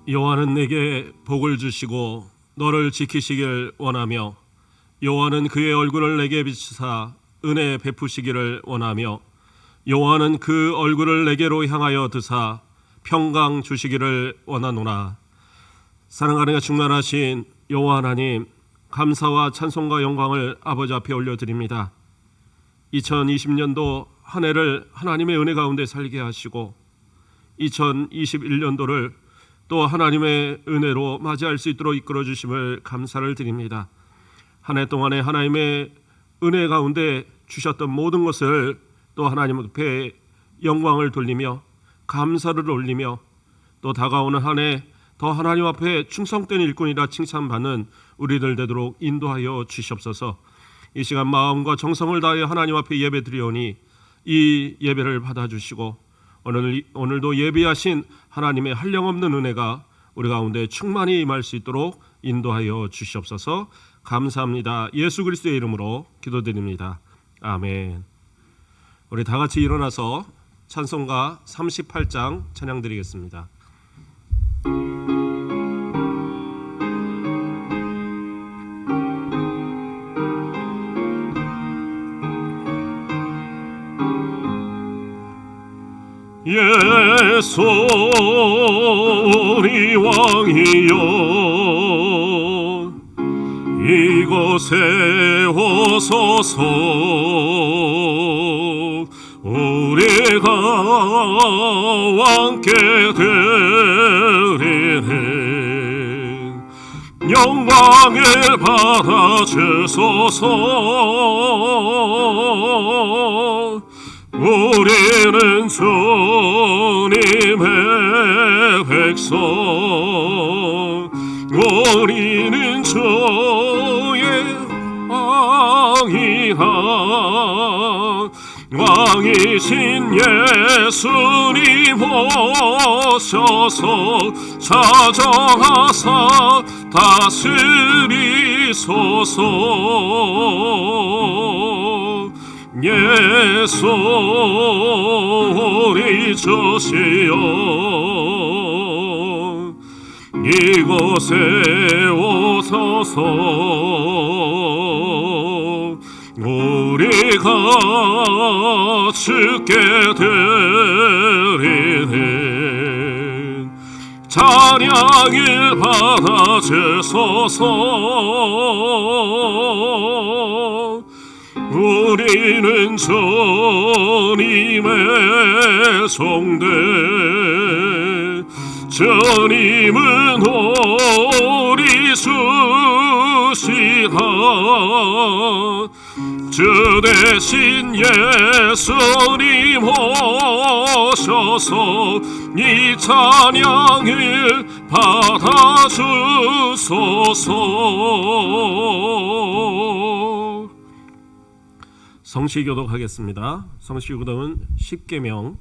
여호와는 내게 복을 주시고 너를 지키시길 원하며 여호와는 그의 얼굴을 내게 비추사 은혜 베푸시기를 원하며 여호와는 그 얼굴을 내게로 향하여 드사 평강 주시기를 원하노라. 사랑하는 충만하신 여호와 하나님, 감사와 찬송과 영광을 아버지 앞에 올려드립니다. 2020년도 한 해를 하나님의 은혜 가운데 살게 하시고 2021년도를 또 하나님의 은혜로 맞이할 수 있도록 이끌어 주심을 감사를 드립니다. 한 해 동안에 하나님의 은혜 가운데 주셨던 모든 것을 또 하나님 앞에 영광을 돌리며 감사를 올리며 또 다가오는 한 해 더 하나님 앞에 충성된 일꾼이라 칭찬받는 우리들 되도록 인도하여 주시옵소서. 이 시간 마음과 정성을 다하여 하나님 앞에 예배드리오니 이 예배를 받아주시고 오늘도 예비하신 하나님의 한량없는 은혜가 우리 가운데 충만히 임할 수 있도록 인도하여 주시옵소서. 감사합니다. 예수 그리스도의 이름으로 기도드립니다. 아멘. 우리 다 같이 일어나서 찬송가 38장 찬양드리겠습니다. 예수 우리 왕이여 이곳에 오소서. 우리가 왕께 드리는 영광을 받아 주소서. 우리는 주님의 백성, 우리는 주의 왕이라. 왕이신 예수님 오셔서 찾아가사 다스리소서. 예수 우리 주시여 이곳에 오소서. 우리가 주께 드리는 찬양을 받아 주소서. 우리는 주님의 종들, 주님은 우리 주시다. 주 대신 예수님 오셔서 이 찬양을 받아 주소서. 성시 교독하겠습니다. 성시 교독은 십계명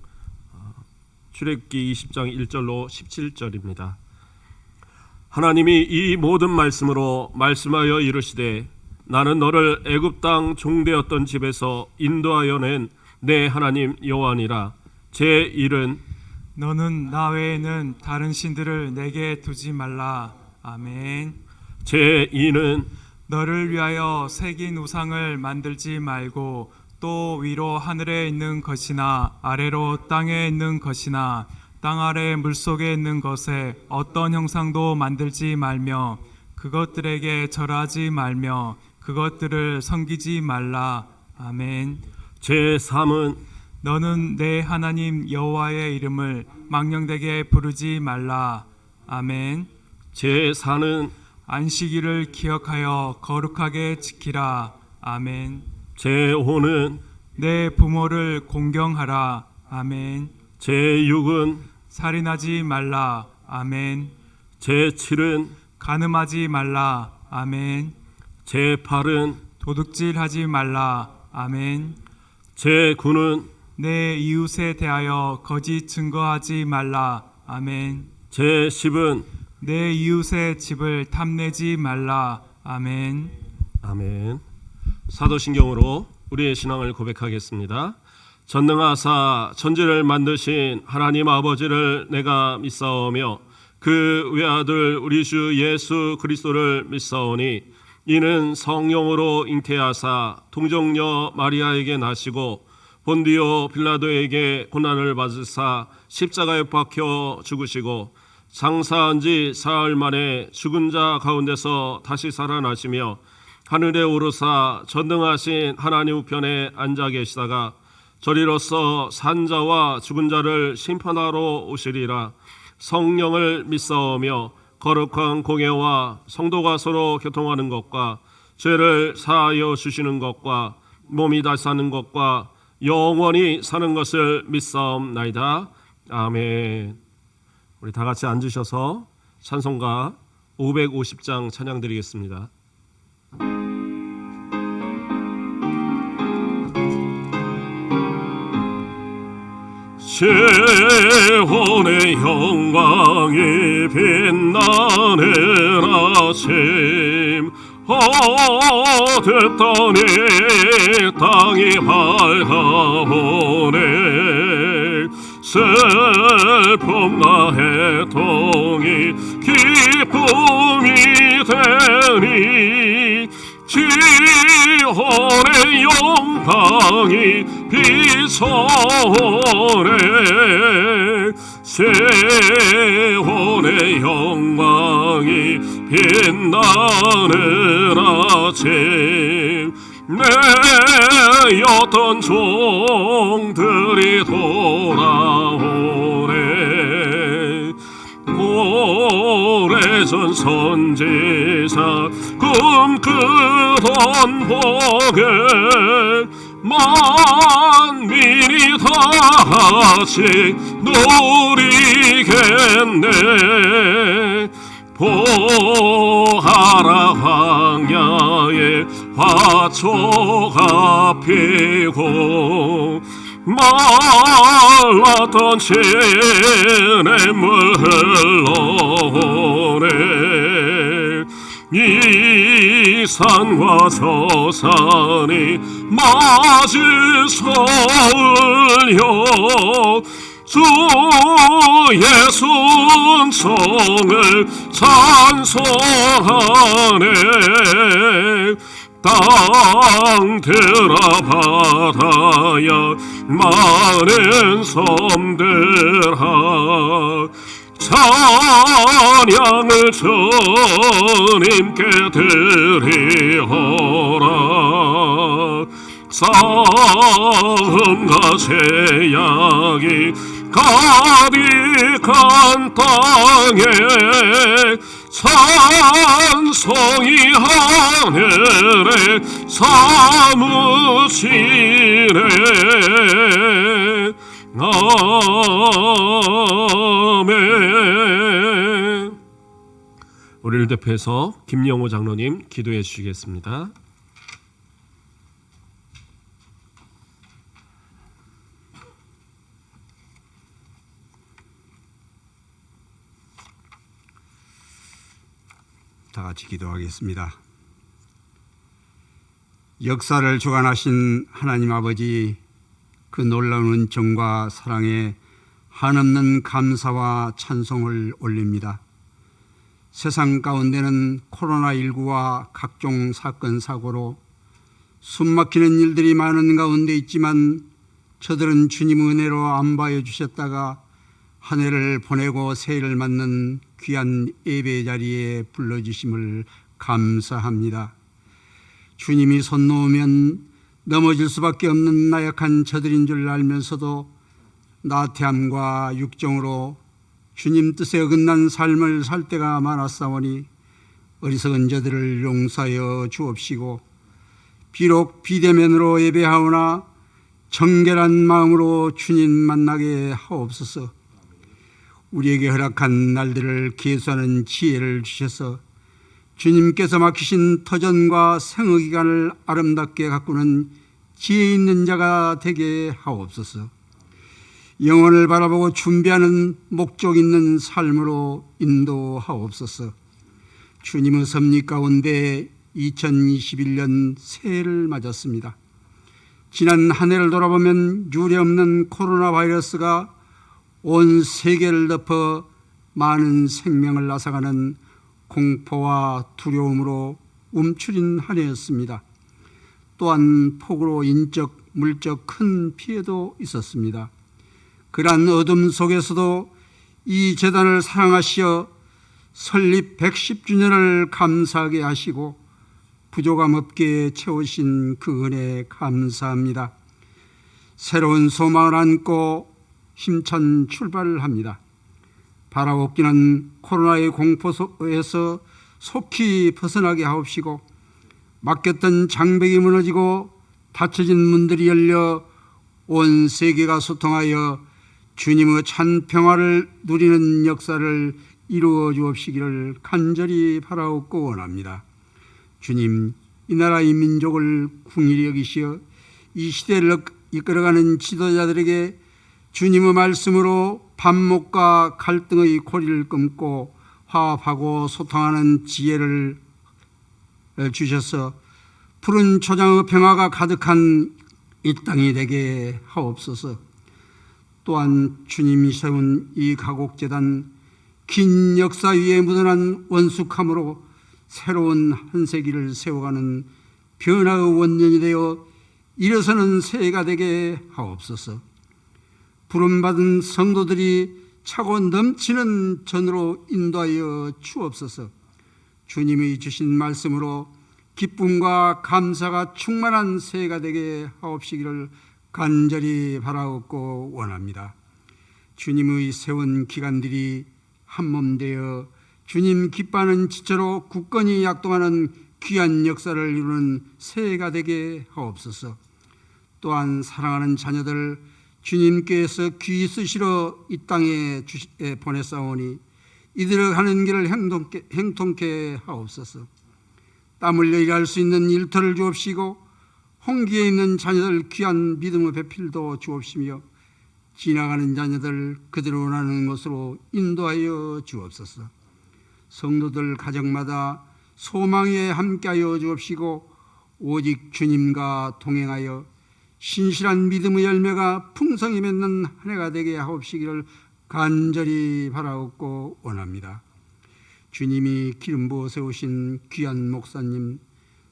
출애굽기 20장 1절로 17절입니다. 하나님이 이 모든 말씀으로 말씀하여 이르시되 나는 너를 애굽 땅 종되었던 집에서 인도하여 낸 내 하나님 여호와니라. 제 1은 너는 나 외에는 다른 신들을 내게 두지 말라. 아멘. 제 2는 너를 위하여 새긴 우상을 만들지 말고 또 위로 하늘에 있는 것이나 아래로 땅에 있는 것이나 땅 아래 물속에 있는 것에 어떤 형상도 만들지 말며 그것들에게 절하지 말며 그것들을 섬기지 말라. 아멘. 제 3은 너는 내 하나님 여호와의 이름을 망령되게 부르지 말라. 아멘. 제 4는 안식일을 기억하여 거룩하게 지키라. 아멘. 제 5는 내 부모를 공경하라. 아멘. 제 6은 살인하지 말라. 아멘. 제 7은 간음하지 말라. 아멘. 제 8은 도둑질하지 말라. 아멘. 제 9는 내 이웃에 대하여 거짓 증거하지 말라. 아멘. 제 10은 내 이웃의 집을 탐내지 말라. 아멘. 아멘. 사도신경으로 우리의 신앙을 고백하겠습니다. 전능하사 천지를 만드신 하나님 아버지를 내가 믿사오며 그 외아들 우리 주 예수 그리스도를 믿사오니 이는 성령으로 잉태하사 동정녀 마리아에게 나시고 본디오 빌라도에게 고난을 받으사 십자가에 박혀 죽으시고 장사한 지 사흘 만에 죽은 자 가운데서 다시 살아나시며 하늘에 오르사 전능하신 하나님 우편에 앉아 계시다가 저리로서 산자와 죽은 자를 심판하러 오시리라. 성령을 믿사오며 거룩한 공예와 성도가 서로 교통하는 것과 죄를 사하여 주시는 것과 몸이 다시 사는 것과 영원히 사는 것을 믿사옵나이다. 아멘. 우리 다 같이 앉으셔서 찬송가 550장 찬양 드리겠습니다. 재혼의 영광이 빛나는 아침 어둡더니 땅이 밝아오네 슬픔과 해통이 기쁨이 되니 지혼의 영광이 비춰오네 세혼의 영광이 빛나는 아침 내 어떤 종들이 돌아오네 오래전 선지자 꿈꾸던 복을 만민이 다 같이 누리겠네 보하라 광야에 화초가 피고 말랐던 시냇물 흘러오네 이 산과 저 산이 맞으서울려 주의 순종을 찬송하네 땅들아 바다야 많은 섬들아 찬양을 주님께 드리어라 싸움과 제약이 가득한 땅에 찬송이 하늘에 사무치네 아멘. 우리를 대표해서 김영호 장로님 기도해 주시겠습니다. 다 같이 기도하겠습니다. 역사를 주관하신 하나님 아버지, 그 놀라운 은총과 사랑에 한없는 감사와 찬송을 올립니다. 세상 가운데는 코로나19와 각종 사건 사고로 숨막히는 일들이 많은 가운데 있지만 저들은 주님 은혜로 안바해 주셨다가 한 해를 보내고 새해를 맞는 귀한 예배 자리에 불러주심을 감사합니다. 주님이 손 놓으면 넘어질 수밖에 없는 나약한 저들인 줄 알면서도 나태함과 육정으로 주님 뜻에 어긋난 삶을 살 때가 많았사오니 어리석은 저들을 용서하여 주옵시고 비록 비대면으로 예배하오나 정결한 마음으로 주님 만나게 하옵소서. 우리에게 허락한 날들을 계수하는 지혜를 주셔서 주님께서 막히신 터전과 생의기간을 아름답게 가꾸는 지혜 있는 자가 되게 하옵소서. 영혼을 바라보고 준비하는 목적 있는 삶으로 인도하옵소서. 주님의 섭리 가운데 2021년 새해를 맞았습니다. 지난 한 해를 돌아보면 유례없는 코로나 바이러스가 온 세계를 덮어 많은 생명을 앗아가는 공포와 두려움으로 움츠린 한 해였습니다. 또한 폭우로 인적, 물적 큰 피해도 있었습니다. 그러한 어둠 속에서도 이 재단을 사랑하시어 설립 110주년을 감사하게 하시고 부족함 없게 채우신 그 은혜 감사합니다. 새로운 소망을 안고 힘찬 출발을 합니다. 바라옵기는 코로나의 공포에서 속히 벗어나게 하옵시고 막혔던 장벽이 무너지고 닫혀진 문들이 열려 온 세계가 소통하여 주님의 찬 평화를 누리는 역사를 이루어 주옵시기를 간절히 바라옵고 원합니다. 주님, 이 나라 이 민족을 긍휼히 여기시어 이 시대를 이끌어가는 지도자들에게 주님의 말씀으로 반목과 갈등의 고리를 끊고 화합하고 소통하는 지혜를 주셔서 푸른 초장의 평화가 가득한 이 땅이 되게 하옵소서. 또한 주님이 세운 이 가곡재단 긴 역사 위에 묻어난 원숙함으로 새로운 한 세기를 세워가는 변화의 원년이 되어 일어서는 새해가 되게 하옵소서. 부름받은 성도들이 차고 넘치는 전으로 인도하여 주옵소서. 주님이 주신 말씀으로 기쁨과 감사가 충만한 새해가 되게 하옵시기를 간절히 바라옵고 원합니다. 주님의 세운 기간들이 한몸 되어 주님 기뻐하는 지체로 굳건히 약동하는 귀한 역사를 이루는 새해가 되게 하옵소서. 또한 사랑하는 자녀들 주님께서 귀히 쓰시러 이 땅에 보내사오니 이들의 가는 길을 행통케 하옵소서. 땀 흘려 일할 수 있는 일터를 주옵시고 홍기에 있는 자녀들 귀한 믿음의 배필도 주옵시며 지나가는 자녀들 그들을 원하는 곳으로 인도하여 주옵소서. 성도들 가정마다 소망에 함께하여 주옵시고 오직 주님과 동행하여 신실한 믿음의 열매가 풍성히 맺는 한 해가 되게 하옵시기를 간절히 바라옵고 원합니다. 주님이 기름 부어 세우신 귀한 목사님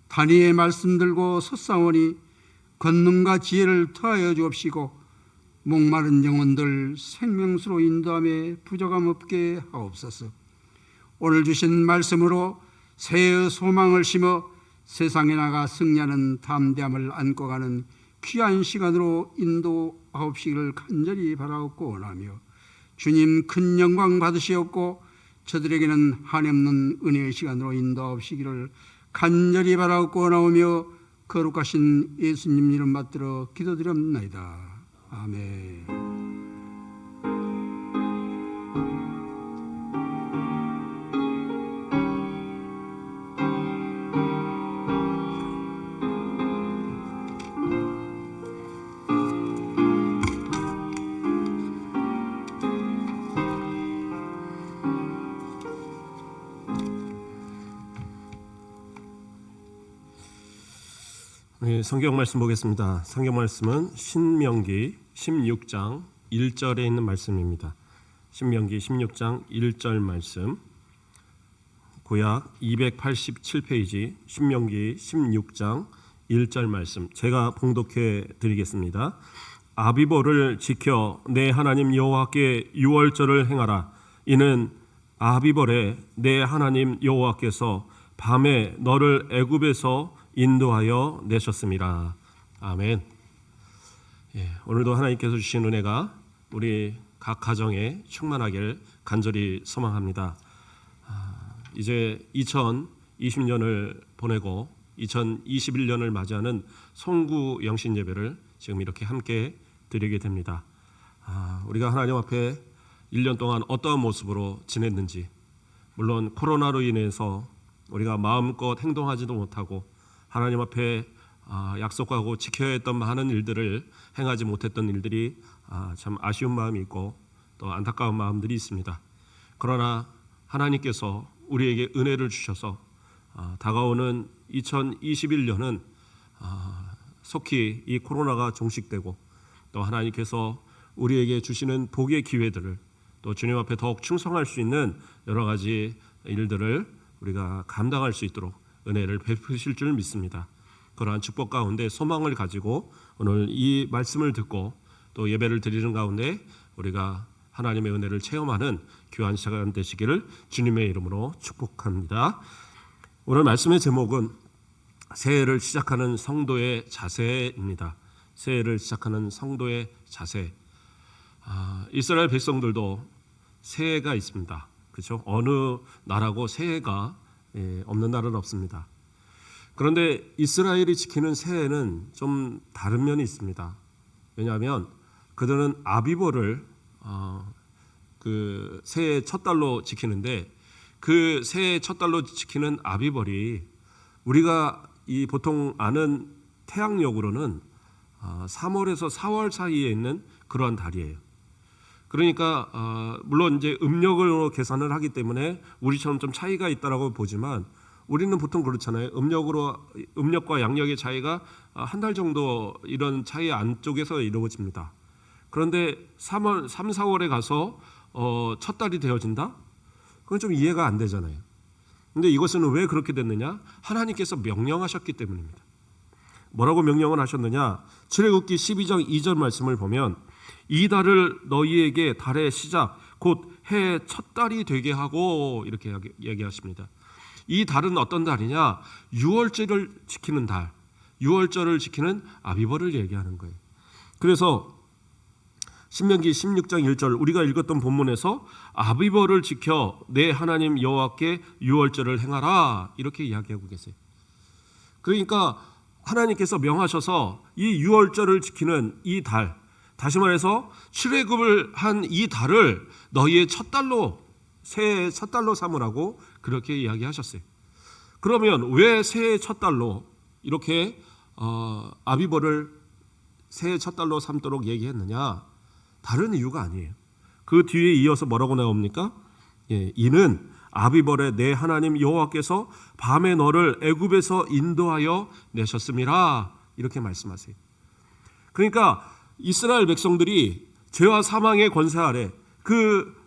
단위의 말씀 들고 섰사오니 권능과 지혜를 더하여 주옵시고 목마른 영혼들 생명수로 인도함에 부족함 없게 하옵소서. 오늘 주신 말씀으로 새해의 소망을 심어 세상에 나가 승리하는 담대함을 안고 가는 귀한 시간으로 인도하옵시기를 간절히 바라옵고 원하며 주님 큰 영광 받으시옵고 저들에게는 한없는 은혜의 시간으로 인도하옵시기를 간절히 바라옵고 원하오며 거룩하신 예수님 이름 받들어 기도드립나이다. 아멘. 네, 성경 말씀 보겠습니다. 성경 말씀은 신명기 16장 1절에 있는 말씀입니다. 신명기 16장 1절 말씀, 구약 287페이지 신명기 16장 1절 말씀 제가 봉독해 드리겠습니다. 아비보를 지켜 내 하나님 여호와께 유월절을 행하라. 이는 아비벌에 내 하나님 여호와께서 밤에 너를 애굽에서 인도하여 내셨습니다. 아멘. 오늘도 하나님께서 주신 은혜가 우리 각 가정에 충만하길 간절히 소망합니다. 이제 2020년을 보내고 2021년을 맞이하는 송구 영신 예배를 지금 이렇게 함께 드리게 됩니다. 우리가 하나님 앞에 1년 동안 어떠한 모습으로 지냈는지, 물론 코로나로 인해서 우리가 마음껏 행동하지도 못하고 하나님 앞에 약속하고 지켜야 했던 많은 일들을 행하지 못했던 일들이 참 아쉬운 마음이 있고 또 안타까운 마음들이 있습니다. 그러나 하나님께서 우리에게 은혜를 주셔서 다가오는 2021년은 속히 이 코로나가 종식되고 또 하나님께서 우리에게 주시는 복의 기회들을 또 주님 앞에 더욱 충성할 수 있는 여러 가지 일들을 우리가 감당할 수 있도록 은혜를 베푸실 줄 믿습니다. 그러한 축복 가운데 소망을 가지고 오늘 이 말씀을 듣고 또 예배를 드리는 가운데 우리가 하나님의 은혜를 체험하는 귀한 시간 되시기를 주님의 이름으로 축복합니다. 오늘 말씀의 제목은 새해를 시작하는 성도의 자세입니다. 새해를 시작하는 성도의 자세. 이스라엘 백성들도 새해가 있습니다. 그렇죠? 어느 나라고 새해가 없는 나라는 없습니다. 그런데 이스라엘이 지키는 새해는 좀 다른 면이 있습니다. 왜냐하면 그들은 아비벌을 그 새해 첫 달로 지키는데 그 새해 첫 달로 지키는 아비벌이 우리가 이 보통 아는 태양력으로는 3월에서 4월 사이에 있는 그러한 달이에요. 그러니까 물론 이제 음력으로 계산을 하기 때문에 우리처럼 좀 차이가 있다라고 보지만 우리는 보통 그렇잖아요. 음력과 양력의 차이가 한 달 정도 이런 차이 안쪽에서 이루어집니다. 그런데 3, 4월에 가서 첫 달이 되어진다? 그건 좀 이해가 안 되잖아요. 근데 이것은 왜 그렇게 됐느냐? 하나님께서 명령하셨기 때문입니다. 뭐라고 명령을 하셨느냐? 출애굽기 12장 2절 말씀을 보면 이 달을 너희에게 달의 시작 곧 해의 첫 달이 되게 하고 이렇게 얘기하십니다. 이 달은 어떤 달이냐? 유월절을 지키는 달, 유월절을 지키는 아비벌을 얘기하는 거예요. 그래서 신명기 16장 1절 우리가 읽었던 본문에서 아비벌을 지켜 내 하나님 여호와께 유월절을 행하라 이렇게 이야기하고 계세요. 그러니까 하나님께서 명하셔서 이 유월절을 지키는 이 달, 다시 말해서 출애굽을 한 이 달을 너희의 첫 달로 새해의 첫 달로 삼으라고 그렇게 이야기하셨어요. 그러면 왜 새해의 첫 달로 이렇게 아비벌을 새해의 첫 달로 삼도록 얘기했느냐? 다른 이유가 아니에요. 그 뒤에 이어서 뭐라고 나옵니까? 이는 아비벌에 내 하나님 여호와께서 밤에 너를 애굽에서 인도하여 내셨음이라 이렇게 말씀하세요. 그러니까 이스라엘 백성들이 죄와 사망의 권세 아래 그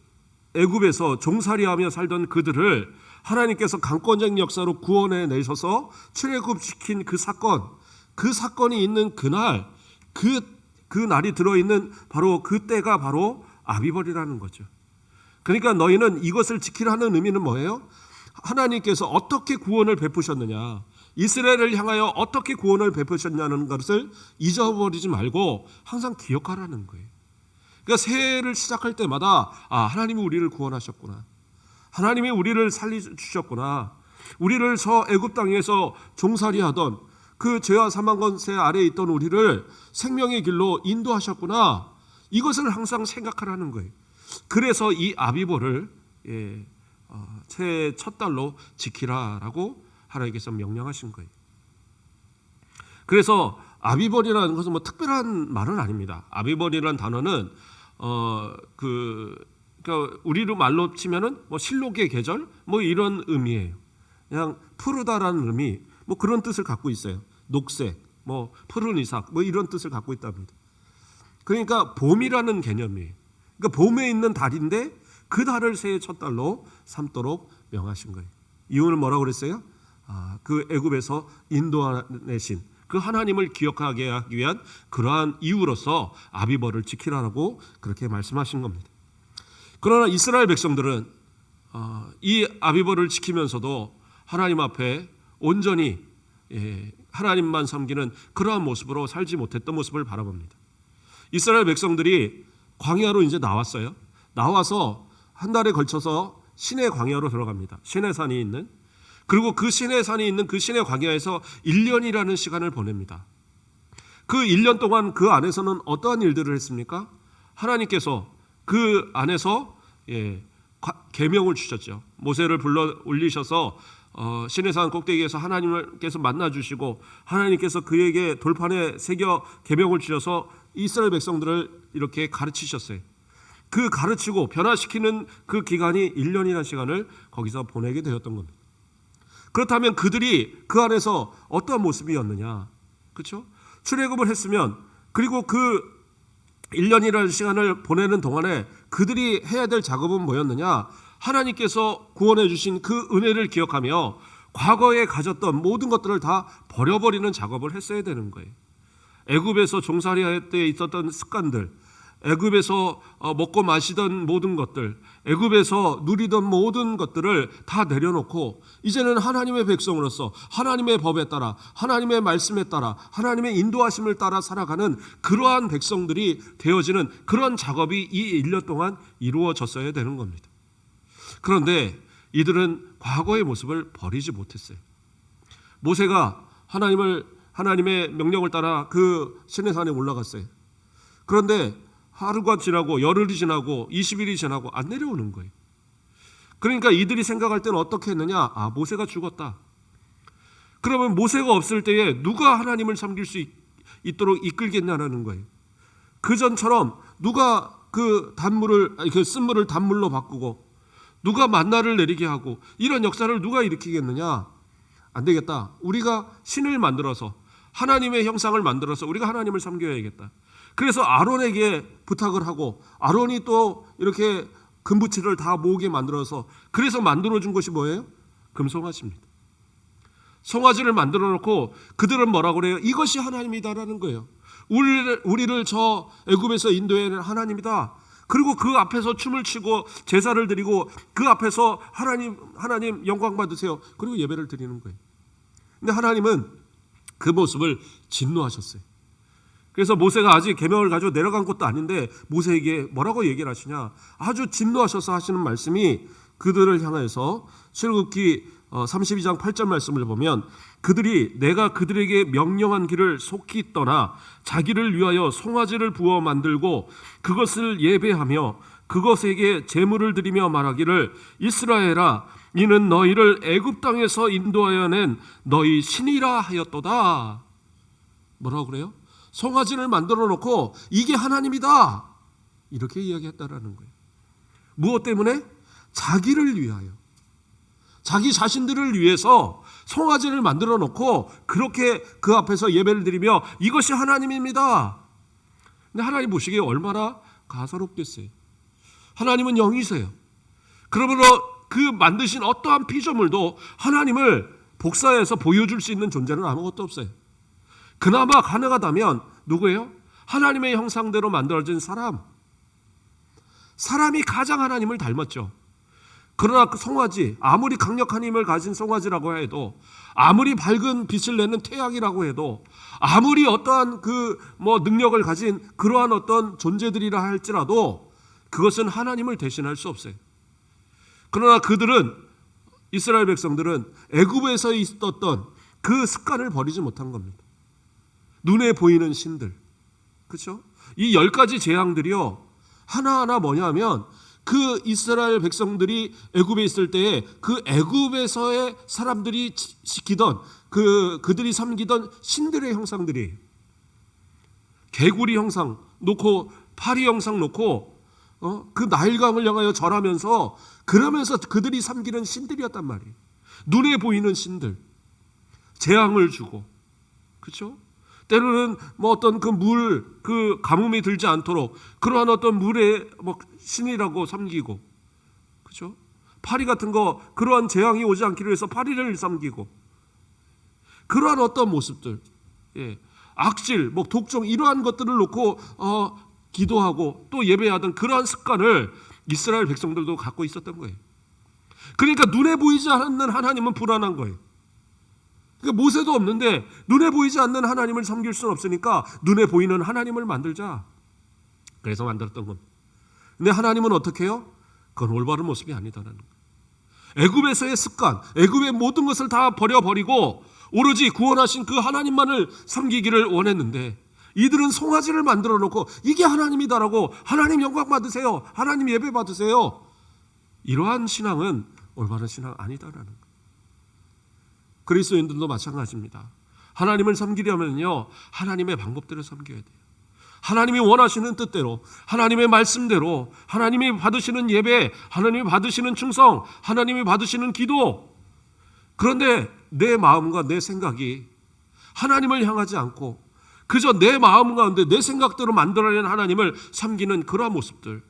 애굽에서 종살이하며 살던 그들을 하나님께서 강권적 역사로 구원해 내셔서 출애굽시킨 그 사건이 있는 그날 그 날이 들어있는 바로 그 때가 바로 아비벌이라는 거죠. 그러니까 너희는 이것을 지키라는 의미는 뭐예요? 하나님께서 어떻게 구원을 베푸셨느냐, 이스라엘을 향하여 어떻게 구원을 베푸셨냐는 것을 잊어버리지 말고 항상 기억하라는 거예요. 그러니까 새해를 시작할 때마다 하나님이 우리를 구원하셨구나, 하나님이 우리를 살려주셨구나, 우리를 저 애굽 땅에서 종살이하던 그 죄와 사망 권세 아래에 있던 우리를 생명의 길로 인도하셨구나, 이것을 항상 생각하라는 거예요. 그래서 이 아비벌을 새해 첫 달로 지키라라고 하나님께서 명령하신 거예요. 그래서 아비벌이라는 것은 뭐 특별한 말은 아닙니다. 아비벌이라는 단어는 그러니까 우리로 말로 치면은 뭐 실록의 계절 뭐 이런 의미예요. 그냥 푸르다라는 의미 뭐 그런 뜻을 갖고 있어요. 녹색, 뭐 푸른 이삭, 뭐 이런 뜻을 갖고 있답니다. 그러니까 봄이라는 개념이에요. 그러니까 봄에 있는 달인데 그 달을 새해 첫 달로 삼도록 명하신 거예요. 이유는 뭐라고 그랬어요? 그 애굽에서 인도하내신 그 하나님을 기억하게 하기 위한 그러한 이유로서 아비벌을 지키라고 그렇게 말씀하신 겁니다. 그러나 이스라엘 백성들은 이 아비벌을 지키면서도 하나님 앞에 온전히 하나님만 섬기는 그러한 모습으로 살지 못했던 모습을 바라봅니다. 이스라엘 백성들이 광야로 이제 나왔어요. 나와서 한 달에 걸쳐서 시내 광야로 들어갑니다. 시내산이 있는, 그리고 그 시내산이 있는 그 시내 광야에서 1년이라는 시간을 보냅니다. 그 1년 동안 그 안에서는 어떠한 일들을 했습니까? 하나님께서 그 안에서 계명을 주셨죠. 모세를 불러 올리셔서 시내산 꼭대기에서 하나님께서 만나주시고 하나님께서 그에게 돌판에 새겨 계명을 주셔서 이스라엘 백성들을 이렇게 가르치셨어요. 그 가르치고 변화시키는 그 기간이 1년이라는 시간을 거기서 보내게 되었던 겁니다. 그렇다면 그들이 그 안에서 어떠한 모습이었느냐, 그렇죠? 출애굽을 했으면, 그리고 그 1년이라는 시간을 보내는 동안에 그들이 해야 될 작업은 뭐였느냐? 하나님께서 구원해 주신 그 은혜를 기억하며 과거에 가졌던 모든 것들을 다 버려버리는 작업을 했어야 되는 거예요. 애굽에서 종살이 할 때 있었던 습관들, 애굽에서 먹고 마시던 모든 것들, 애굽에서 누리던 모든 것들을 다 내려놓고 이제는 하나님의 백성으로서 하나님의 법에 따라, 하나님의 말씀에 따라, 하나님의 인도하심을 따라 살아가는 그러한 백성들이 되어지는 그런 작업이 이 1년 동안 이루어졌어야 되는 겁니다. 그런데 이들은 과거의 모습을 버리지 못했어요. 모세가 하나님의 명령을 따라 그 시내산에 올라갔어요. 그런데 하루가 지나고 열흘이 지나고 20일이 지나고 안 내려오는 거예요. 그러니까 이들이 생각할 때는 어떻게 했느냐? 모세가 죽었다. 그러면 모세가 없을 때에 누가 하나님을 섬길 수 있도록 이끌겠냐는 거예요. 그 전처럼 누가 그 쓴물을 단물로 바꾸고 누가 만나를 내리게 하고 이런 역사를 누가 일으키겠느냐? 안 되겠다. 우리가 신을 만들어서 하나님의 형상을 만들어서 우리가 하나님을 섬겨야겠다. 그래서 아론에게 부탁을 하고 아론이 또 이렇게 금부치를 다 모으게 만들어서 그래서 만들어준 것이 뭐예요? 금송아지입니다. 송아지를 만들어 놓고 그들은 뭐라고 그래요? 이것이 하나님이다라는 거예요. 우리를 저 애굽에서 인도해낸 하나님이다. 그리고 그 앞에서 춤을 추고 제사를 드리고 그 앞에서 하나님 영광 받으세요. 그리고 예배를 드리는 거예요. 근데 하나님은 그 모습을 진노하셨어요. 그래서 모세가 아직 계명을 가지고 내려간 것도 아닌데 모세에게 뭐라고 얘기를 하시냐? 아주 진노하셔서 하시는 말씀이 그들을 향해서 출애굽기 32장 8절 말씀을 보면 그들이 내가 그들에게 명령한 길을 속히 떠나 자기를 위하여 송아지를 부어 만들고 그것을 예배하며 그것에게 제물을 드리며 말하기를 이스라엘아 이는 너희를 애굽 땅에서 인도하여 낸 너희 신이라 하였도다. 뭐라고 그래요? 송아지를 만들어 놓고 이게 하나님이다 이렇게 이야기했다라는 거예요. 무엇 때문에? 자기를 위하여, 자기 자신들을 위해서 송아지를 만들어 놓고 그렇게 그 앞에서 예배를 드리며 이것이 하나님입니다. 근데 하나님 보시기에 얼마나 가소롭겠어요. 하나님은 영이세요. 그러므로 그 만드신 어떠한 피조물도 하나님을 복사해서 보여줄 수 있는 존재는 아무것도 없어요. 그나마 가능하다면 누구예요? 하나님의 형상대로 만들어진 사람이 가장 하나님을 닮았죠. 그러나 그 송아지, 아무리 강력한 힘을 가진 송아지라고 해도, 아무리 밝은 빛을 내는 태양이라고 해도, 아무리 어떠한 능력을 가진 그러한 어떤 존재들이라 할지라도 그것은 하나님을 대신할 수 없어요. 그러나 이스라엘 백성들은 애굽에서 있었던 그 습관을 버리지 못한 겁니다. 눈에 보이는 신들, 그렇죠? 이 10가지 재앙들이요 하나하나 뭐냐면 그 이스라엘 백성들이 애굽에 있을 때에 그 애굽에서의 사람들이 지키던 그들이 섬기던 신들의 형상들이 개구리 형상 놓고 파리 형상 놓고 그 나일강을 향하여 절하면서 그러면서 그들이 섬기는 신들이었단 말이에요. 눈에 보이는 신들, 재앙을 주고, 그렇죠? 때로는 어떤 그 가뭄이 들지 않도록 그러한 어떤 물의 신이라고 섬기고, 그렇죠? 파리 같은 거 그러한 재앙이 오지 않기를 위해서 파리를 섬기고, 그러한 어떤 모습들, 악질, 독종 이러한 것들을 놓고 기도하고 또 예배하던 그러한 습관을 이스라엘 백성들도 갖고 있었던 거예요. 그러니까 눈에 보이지 않는 하나님은 불안한 거예요. 그러니까 모세도 없는데 눈에 보이지 않는 하나님을 섬길 수는 없으니까 눈에 보이는 하나님을 만들자. 그래서 만들었던 겁니다. 근데 하나님은 어떻게 해요? 그건 올바른 모습이 아니다라는 거예요. 애굽에서의 습관, 애굽의 모든 것을 다 버려버리고 오로지 구원하신 그 하나님만을 섬기기를 원했는데 이들은 송아지를 만들어 놓고 이게 하나님이다라고 하나님 영광 받으세요. 하나님 예배 받으세요. 이러한 신앙은 올바른 신앙 아니다라는 거예요. 그리스도인들도 마찬가지입니다. 하나님을 섬기려면요 하나님의 방법대로 섬겨야 돼요. 하나님이 원하시는 뜻대로, 하나님의 말씀대로, 하나님이 받으시는 예배, 하나님이 받으시는 충성, 하나님이 받으시는 기도. 그런데 내 마음과 내 생각이 하나님을 향하지 않고 그저 내 마음 가운데 내 생각대로 만들어내는 하나님을 섬기는 그러한 모습들,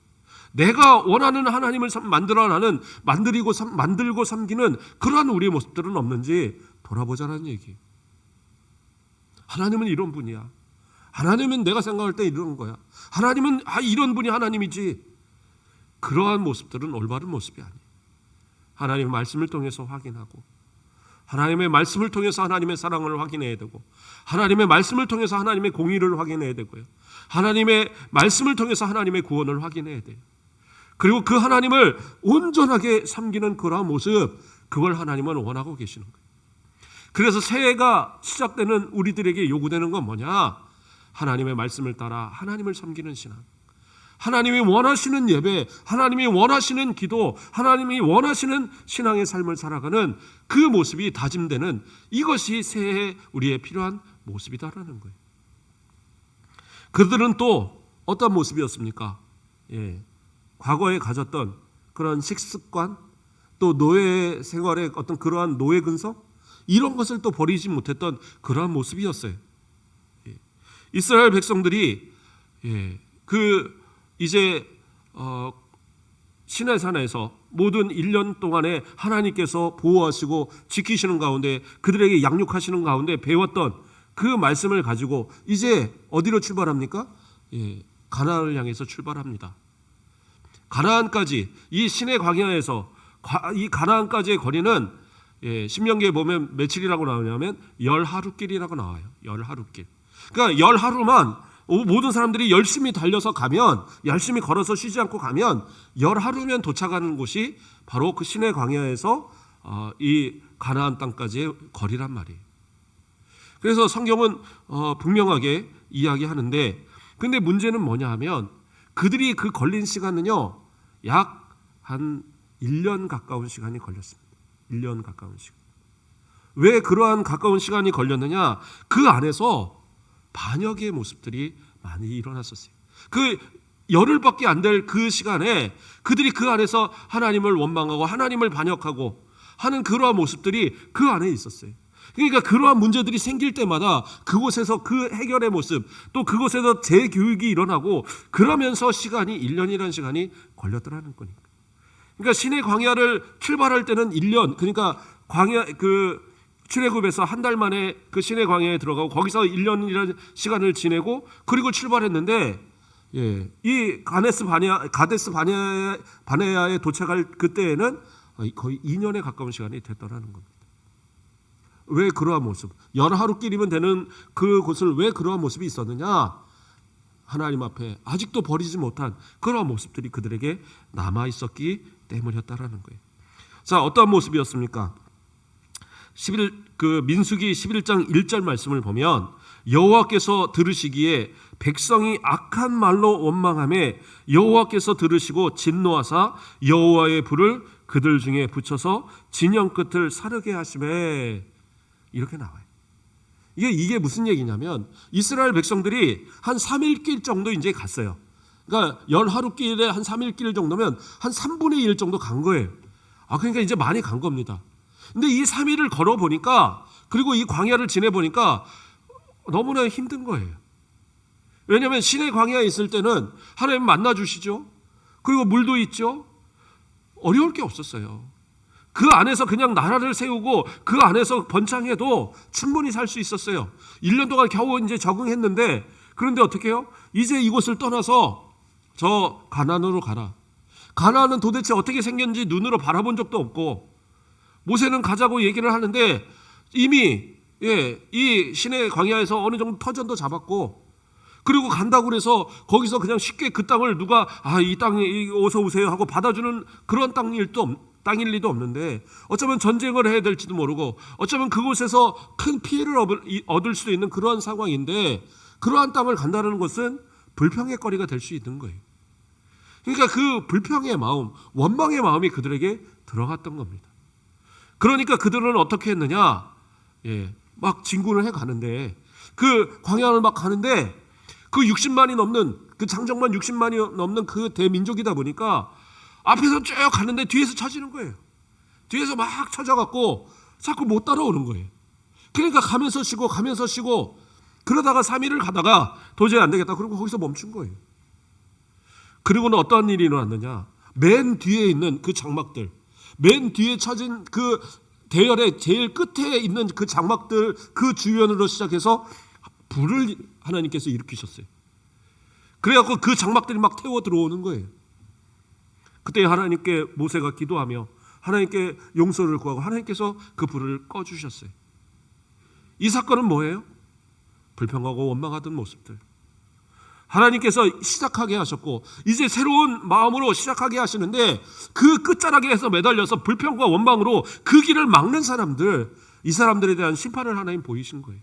내가 원하는 하나님을 만들고 섬기는 그러한 우리의 모습들은 없는지 돌아보자는 얘기. 하나님은 이런 분이야. 하나님은 내가 생각할 때 이런 거야. 하나님은 이런 분이 하나님이지. 그러한 모습들은 올바른 모습이 아니에요. 하나님의 말씀을 통해서 확인하고, 하나님의 말씀을 통해서 하나님의 사랑을 확인해야 되고, 하나님의 말씀을 통해서 하나님의 공의를 확인해야 되고요, 하나님의 말씀을 통해서 하나님의 구원을 확인해야 돼요. 그리고 그 하나님을 온전하게 섬기는 그러한 모습, 그걸 하나님은 원하고 계시는 거예요. 그래서 새해가 시작되는 우리들에게 요구되는 건 뭐냐? 하나님의 말씀을 따라 하나님을 섬기는 신앙, 하나님이 원하시는 예배, 하나님이 원하시는 기도, 하나님이 원하시는 신앙의 삶을 살아가는 그 모습이 다짐되는, 이것이 새해 우리의 필요한 모습이다라는 거예요. 그들은 또 어떤 모습이었습니까? 과거에 가졌던 그런 식습관, 또 노예 생활의 어떤 그러한 노예 근성, 이런 것을 또 버리지 못했던 그러한 모습이었어요. 이스라엘 백성들이 이제 시내산에서 모든 1년 동안에 하나님께서 보호하시고 지키시는 가운데, 그들에게 양육하시는 가운데 배웠던 그 말씀을 가지고 이제 어디로 출발합니까? 가나안을 향해서 출발합니다. 가나안까지, 이 시내 광야에서 이 가나안까지의 거리는 신명기에 보면 며칠이라고 나오냐면 10하루길이라고 나와요. 10하루길. 그러니까 10하루만 모든 사람들이 열심히 달려서 가면, 열심히 걸어서 쉬지 않고 가면 10하루면 도착하는 곳이 바로 그 시내 광야에서 이 가나안 땅까지의 거리란 말이에요. 그래서 성경은 분명하게 이야기하는데, 근데 문제는 뭐냐 하면 그들이 그 걸린 시간은요, 약 한 1년 가까운 시간이 걸렸습니다. 1년 가까운 시간. 왜 그러한 가까운 시간이 걸렸느냐? 그 안에서 반역의 모습들이 많이 일어났었어요. 그 열흘밖에 안 될 그 시간에 그들이 그 안에서 하나님을 원망하고 하나님을 반역하고 하는 그러한 모습들이 그 안에 있었어요. 그러니까 그러한 문제들이 생길 때마다 그곳에서 그 해결의 모습, 또 그곳에서 재교육이 일어나고, 그러면서 시간이 1년이라는 시간이 걸렸더라는 거니까. 그러니까 시내 광야를 출발할 때는 1년, 그러니까 광야 출애굽에서 한 달 만에 그 시내 광야에 들어가고 거기서 1년이라는 시간을 지내고 그리고 출발했는데, 이 가데스 바네아에 도착할 그때에는 거의 2년에 가까운 시간이 됐더라는 겁니다. 왜 그러한 모습, 10하루길이면 되는 그곳을 왜 그러한 모습이 있었느냐? 하나님 앞에 아직도 버리지 못한 그러한 모습들이 그들에게 남아 있었기 때문이었다라는 거예요. 자, 어떠한 모습이었습니까? 민수기 11장 1절 말씀을 보면, 여호와께서 들으시기에 백성이 악한 말로 원망하며 여호와께서 들으시고 진노하사 여호와의 불을 그들 중에 붙여서 진영 끝을 사르게 하시매, 이렇게 나와요. 이게 무슨 얘기냐면, 이스라엘 백성들이 한 3일 길 정도 이제 갔어요. 그러니까 10하루길에 한 3일 길 정도면 한 3분의 1 정도 간 거예요. 그러니까 이제 많이 간 겁니다. 근데 이 3일을 걸어 보니까, 그리고 이 광야를 지내 보니까 너무나 힘든 거예요. 왜냐하면 시내 광야에 있을 때는 하나님 만나 주시죠. 그리고 물도 있죠. 어려울 게 없었어요. 그 안에서 그냥 나라를 세우고 그 안에서 번창해도 충분히 살 수 있었어요. 1년 동안 겨우 이제 적응했는데, 그런데 어떻게 해요? 이제 이곳을 떠나서 저 가나안으로 가라. 가나안은 도대체 어떻게 생겼는지 눈으로 바라본 적도 없고, 모세는 가자고 얘기를 하는데 이미 이 시내 광야에서 어느 정도 터전도 잡았고, 그리고 간다고 그래서 거기서 그냥 쉽게 그 땅을 누가 이 땅에 어서 오세요 하고 받아주는 그런 땅일 리도 없는데, 어쩌면 전쟁을 해야 될지도 모르고, 어쩌면 그곳에서 큰 피해를 얻을 수도 있는 그러한 상황인데, 그러한 땅을 간다는 것은 불평의 거리가 될 수 있는 거예요. 그러니까 그 불평의 마음, 원망의 마음이 그들에게 들어갔던 겁니다. 그러니까 그들은 어떻게 했느냐? 막 진군을 해 가는데, 그 광야를 막 가는데, 그 60만이 넘는, 그 장정만 60만이 넘는 그 대민족이다 보니까 앞에서 쭉 가는데 뒤에서 쳐지는 거예요. 뒤에서 막 쳐져갖고 자꾸 못 따라오는 거예요. 그러니까 가면서 쉬고 그러다가 3일을 가다가 도저히 안 되겠다. 그리고 거기서 멈춘 거예요. 그리고는 어떤 일이 일어났느냐. 맨 뒤에 있는 그 장막들, 맨 뒤에 쳐진 그 대열의 제일 끝에 있는 그 장막들, 그 주변으로 시작해서 불을 하나님께서 일으키셨어요. 그래갖고 그 장막들이 막 태워 들어오는 거예요. 그때 하나님께 모세가 기도하며 하나님께 용서를 구하고 하나님께서 그 불을 꺼주셨어요. 이 사건은 뭐예요? 불평하고 원망하던 모습들. 하나님께서 시작하게 하셨고 이제 새로운 마음으로 시작하게 하시는데 그 끝자락에서 매달려서 불평과 원망으로 그 길을 막는 사람들, 이 사람들에 대한 심판을 하나님 보이신 거예요.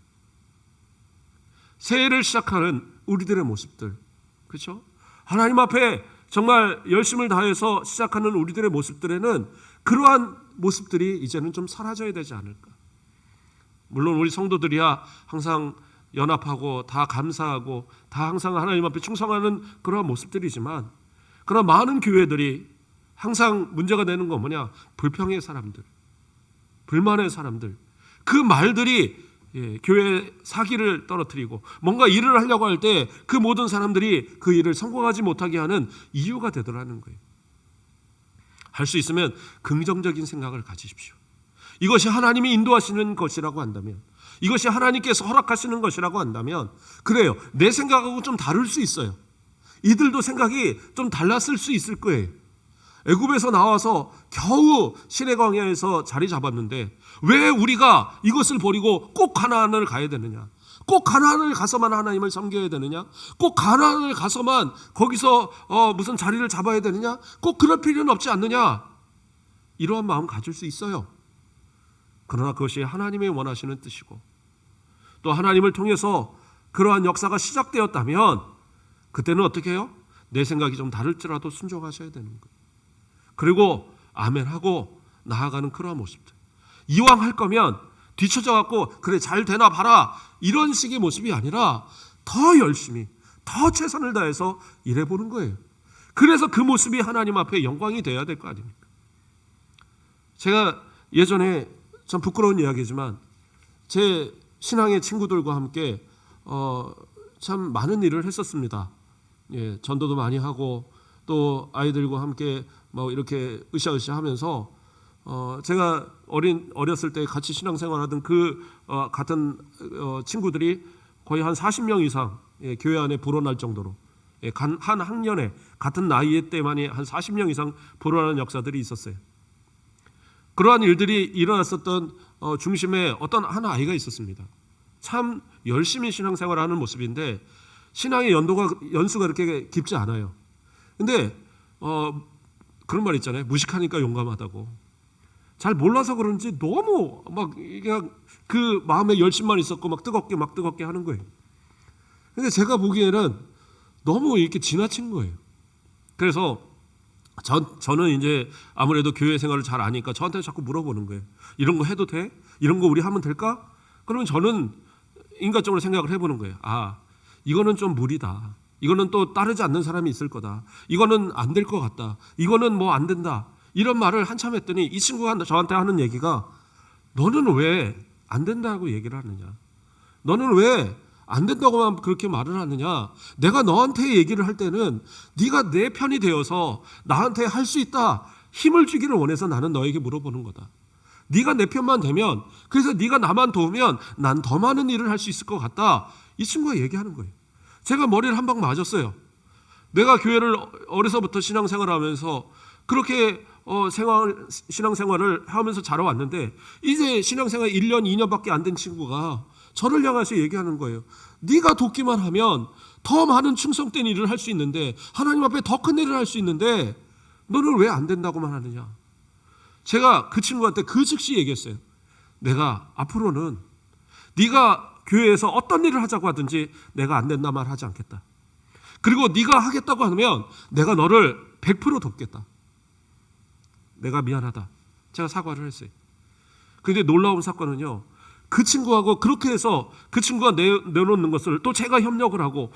새해를 시작하는 우리들의 모습들, 그렇죠? 하나님 앞에 정말 열심을 다해서 시작하는 우리들의 모습들에는 그러한 모습들이 이제는 좀 사라져야 되지 않을까. 물론 우리 성도들이야 항상 연합하고 다 감사하고 다 항상 하나님 앞에 충성하는 그러한 모습들이지만, 그러나 많은 교회들이 항상 문제가 되는 건 뭐냐? 불평의 사람들, 불만의 사람들, 그 말들이 교회의 사기를 떨어뜨리고 뭔가 일을 하려고 할 때 그 모든 사람들이 그 일을 성공하지 못하게 하는 이유가 되더라는 거예요. 할 수 있으면 긍정적인 생각을 가지십시오. 이것이 하나님이 인도하시는 것이라고 한다면, 이것이 하나님께서 허락하시는 것이라고 한다면, 그래요, 내 생각하고 좀 다를 수 있어요. 이들도 생각이 좀 달랐을 수 있을 거예요. 애굽에서 나와서 겨우 시내 광야에서 자리 잡았는데 왜 우리가 이것을 버리고 꼭 가나안을 가야 되느냐? 꼭 가나안을 가서만 하나님을 섬겨야 되느냐? 꼭 가나안을 가서만 거기서 무슨 자리를 잡아야 되느냐? 꼭 그럴 필요는 없지 않느냐? 이러한 마음 가질 수 있어요. 그러나 그것이 하나님의 원하시는 뜻이고 또 하나님을 통해서 그러한 역사가 시작되었다면 그때는 어떻게 해요? 내 생각이 좀 다를지라도 순종하셔야 되는 거예요. 그리고 아멘하고 나아가는 그러한 모습들. 이왕 할 거면 뒤쳐져 갖고 그래 잘 되나 봐라 이런 식의 모습이 아니라 더 열심히 더 최선을 다해서 일해보는 거예요. 그래서 그 모습이 하나님 앞에 영광이 되어야 될 거 아닙니까? 제가 예전에 참 부끄러운 이야기지만 제 신앙의 친구들과 함께 참 많은 일을 했었습니다. 예, 전도도 많이 하고 또 아이들과 함께 뭐 이렇게 으쌰으쌰 하면서 제가 어렸을 때 같이 신앙생활하던 그 같은 친구들이 거의 한 40명 이상 교회 안에 불어날 정도로 한 학년에 같은 나이의 때만이 한 40명 이상 불어나는 역사들이 있었어요. 그러한 일들이 일어났었던 중심에 어떤 한 아이가 있었습니다. 참 열심히 신앙생활을 하는 모습인데 신앙의 연수가 그렇게 깊지 않아요. 근데 그런 말 있잖아요. 무식하니까 용감하다고. 잘 몰라서 그런지 너무 막 그냥 그 마음에 열심만 있었고 막 뜨겁게 하는 거예요. 근데 제가 보기에는 너무 이렇게 지나친 거예요. 그래서 저는 이제 아무래도 교회 생활을 잘 아니까 저한테 자꾸 물어보는 거예요. 이런 거 해도 돼? 이런 거 우리 하면 될까? 그러면 저는 인간적으로 생각을 해보는 거예요. 아, 이거는 좀 무리다. 이거는 또 따르지 않는 사람이 있을 거다. 이거는 안 될 것 같다. 이거는 뭐 안 된다. 이런 말을 한참 했더니 이 친구가 저한테 하는 얘기가 너는 왜 안 된다고 얘기를 하느냐? 너는 왜 안 된다고만 그렇게 말을 하느냐? 내가 너한테 얘기를 할 때는 네가 내 편이 되어서 나한테 할 수 있다. 힘을 주기를 원해서 나는 너에게 물어보는 거다. 네가 내 편만 되면 그래서 네가 나만 도우면 난 더 많은 일을 할 수 있을 것 같다. 이 친구가 얘기하는 거예요. 제가 머리를 한 방 맞았어요. 내가 교회를 어려서부터 신앙생활을 하면서 그렇게 신앙생활을 하면서 자라왔는데 이제 신앙생활 1년, 2년밖에 안 된 친구가 저를 향해서 얘기하는 거예요. 네가 돕기만 하면 더 많은 충성된 일을 할 수 있는데 하나님 앞에 더 큰 일을 할 수 있는데 너는 왜 안 된다고만 하느냐. 제가 그 친구한테 그 즉시 얘기했어요. 내가 앞으로는 네가 교회에서 어떤 일을 하자고 하든지 내가 안 된다 말 하지 않겠다. 그리고 네가 하겠다고 하면 내가 너를 100% 돕겠다. 내가 미안하다. 제가 사과를 했어요. 그런데 놀라운 사건은요. 그 친구하고 그렇게 해서 그 친구가 내놓는 것을 또 제가 협력을 하고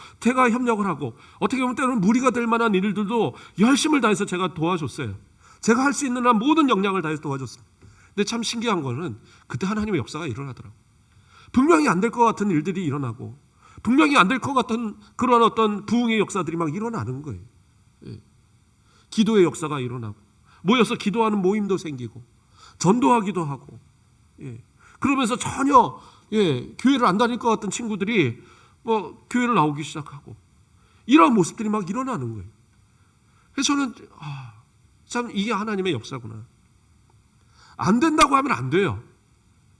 어떻게 보면 때로는 무리가 될 만한 일들도 열심을 다해서 제가 도와줬어요. 제가 할 수 있는 한 모든 역량을 다해서 도와줬습니다. 근데 참 신기한 거는 그때 하나님의 역사가 일어나더라고요. 분명히 안 될 것 같은 일들이 일어나고 동력이 안 될 것 같은 그런 어떤 부흥의 역사들이 막 일어나는 거예요. 예. 기도의 역사가 일어나고 모여서 기도하는 모임도 생기고 전도하기도 하고 예. 그러면서 전혀 교회를 안 다닐 것 같은 친구들이 뭐 교회를 나오기 시작하고 이런 모습들이 막 일어나는 거예요. 그래서 저는 참 이게 하나님의 역사구나. 안 된다고 하면 안 돼요.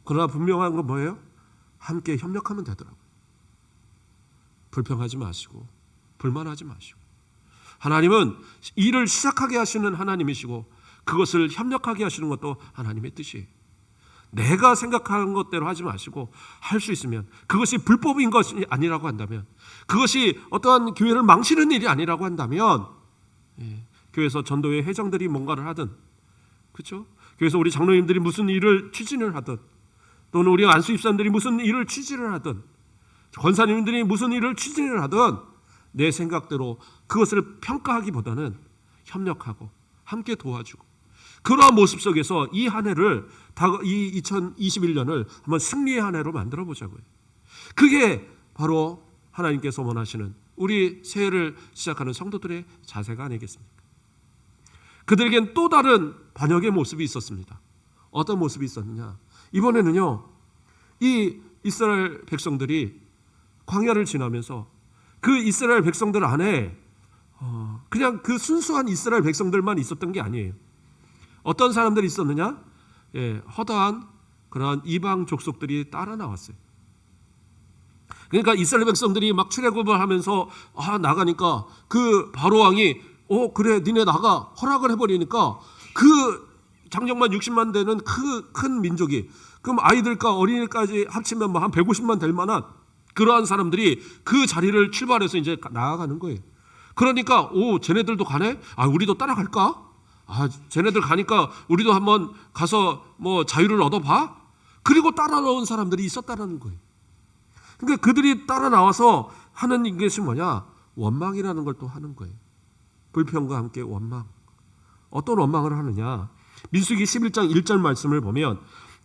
그러나 분명한 건 뭐예요? 함께 협력하면 되더라고요. 불평하지 마시고 불만하지 마시고 하나님은 일을 시작하게 하시는 하나님이시고 그것을 협력하게 하시는 것도 하나님의 뜻이에요. 내가 생각하는 것대로 하지 마시고 할 수 있으면 그것이 불법인 것이 아니라고 한다면 그것이 어떠한 교회를 망치는 일이 아니라고 한다면 교회에서 전도회 회장들이 뭔가를 하든 그렇죠? 교회에서 우리 장로님들이 무슨 일을 추진을 하든 또는 우리 안수 입사님들이 무슨 일을 추진을 하든 권사님들이 무슨 일을 추진을 하든 내 생각대로 그것을 평가하기보다는 협력하고 함께 도와주고 그러한 모습 속에서 이 한 해를 이 2021년을 한번 승리의 한 해로 만들어 보자고요. 그게 바로 하나님께서 원하시는 우리 새해를 시작하는 성도들의 자세가 아니겠습니까? 그들에겐 또 다른 반역의 모습이 있었습니다. 어떤 모습이 있었느냐? 이번에는요, 이 이스라엘 백성들이 광야를 지나면서 그 이스라엘 백성들 안에 그냥 그 순수한 이스라엘 백성들만 있었던 게 아니에요. 어떤 사람들이 있었느냐? 허다한 그러한 이방 족속들이 따라 나왔어요. 그러니까 이스라엘 백성들이 막 출애굽을 하면서 나가니까 그 바로 왕이 그래 니네 나가 허락을 해버리니까 그 장정만 60만 되는 그 큰 민족이 그럼 아이들과 어린이까지 합치면 뭐 한 150만 될 만한 그러한 사람들이 그 자리를 출발해서 이제 나아가는 거예요. 그러니까 쟤네들도 가네? 우리도 따라갈까? 쟤네들 가니까 우리도 한번 가서 뭐 자유를 얻어봐? 그리고 따라 나온 사람들이 있었다는 거예요. 그러니까 그들이 따라 나와서 하는 것이 뭐냐? 원망이라는 걸 또 하는 거예요. 불평과 함께 원망. 어떤 원망을 하느냐? 민수기 11장 1절 말씀을 보면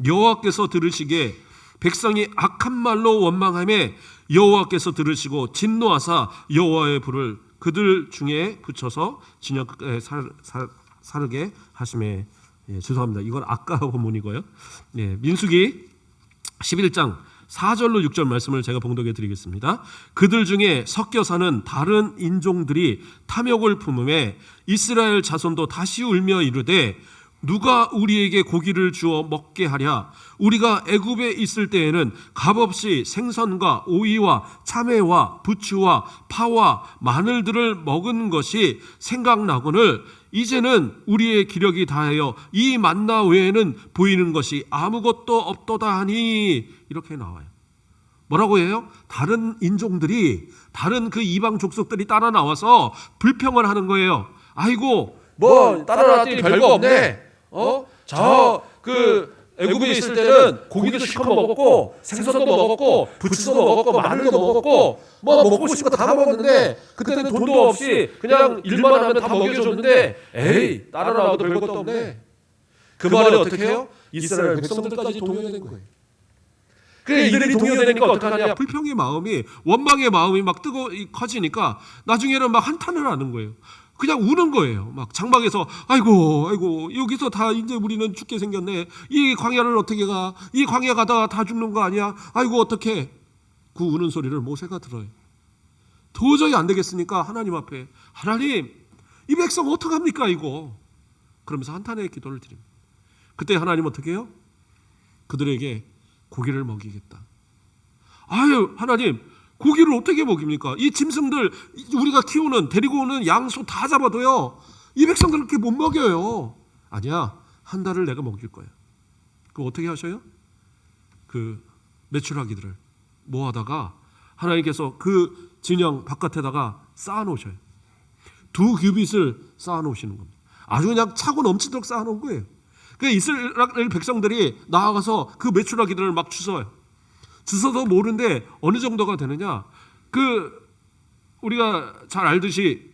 여호와께서 들으시기에 백성이 악한 말로 원망하며 여호와께서 들으시고 진노하사 여호와의 불을 그들 중에 붙여서 진역에 사르게 하심에 죄송합니다. 이건 아까 본문이고요. 민수기 11장 4절로 6절 말씀을 제가 봉독해 드리겠습니다. 그들 중에 섞여 사는 다른 인종들이 탐욕을 품음에 이스라엘 자손도 다시 울며 이르되 누가 우리에게 고기를 주어 먹게 하랴? 우리가 애굽에 있을 때에는 값없이 생선과 오이와 참외와 부추와 파와 마늘들을 먹은 것이 생각나거늘 이제는 우리의 기력이 다하여 이 만나 외에는 보이는 것이 아무것도 없도다 하니 이렇게 나와요. 뭐라고 해요? 다른 인종들이 다른 그 이방 족속들이 따라 나와서 불평을 하는 거예요. 아이고 뭐 따라 나왔더니 별거 없네. 애굽에 있을 때는 고기도 실컷 먹었고 생선도 먹었고 부추도 먹었고 마늘도 먹었고 뭐 먹고 싶은 거 다 먹었는데 그때는 돈도 없이 그냥 일만 하면 다 먹여줬는데 에이 따라 나와도 별것도 없네. 그 말에 어떻게 해요? 이스라엘 백성들까지 동요된 거예요. 그래 이들이 동요되니까 어떡하냐? 불평의 마음이 원망의 마음이 막 커지니까 나중에는 막 한탄을 하는 거예요. 그냥 우는 거예요. 막 장막에서 아이고 여기서 다 이제 우리는 죽게 생겼네. 이 광야를 어떻게 가? 이 광야 가다가 다 죽는 거 아니야? 아이고 어떡해. 그 우는 소리를 모세가 들어요. 도저히 안 되겠으니까 하나님 앞에 하나님 이 백성 어떡합니까 이거. 그러면서 한탄의 기도를 드립니다. 그때 하나님 어떻게 해요? 그들에게 고기를 먹이겠다. 하나님 고기를 어떻게 먹입니까? 이 짐승들 우리가 키우는 데리고 오는 양소 다 잡아도요 이 백성들 그렇게 못 먹여요. 아니야 한 달을 내가 먹일 거야. 그거 어떻게 하셔요? 그 메추라기들을 모아다가 하나님께서 그 진영 바깥에다가 쌓아놓으셔요. 2규빗을 쌓아놓으시는 겁니다. 아주 그냥 차고 넘치도록 쌓아놓은 거예요. 그 이스라엘 백성들이 나아가서 그 메추라기들을 막 주워요. 주워도 모르는데 어느 정도가 되느냐? 우리가 잘 알듯이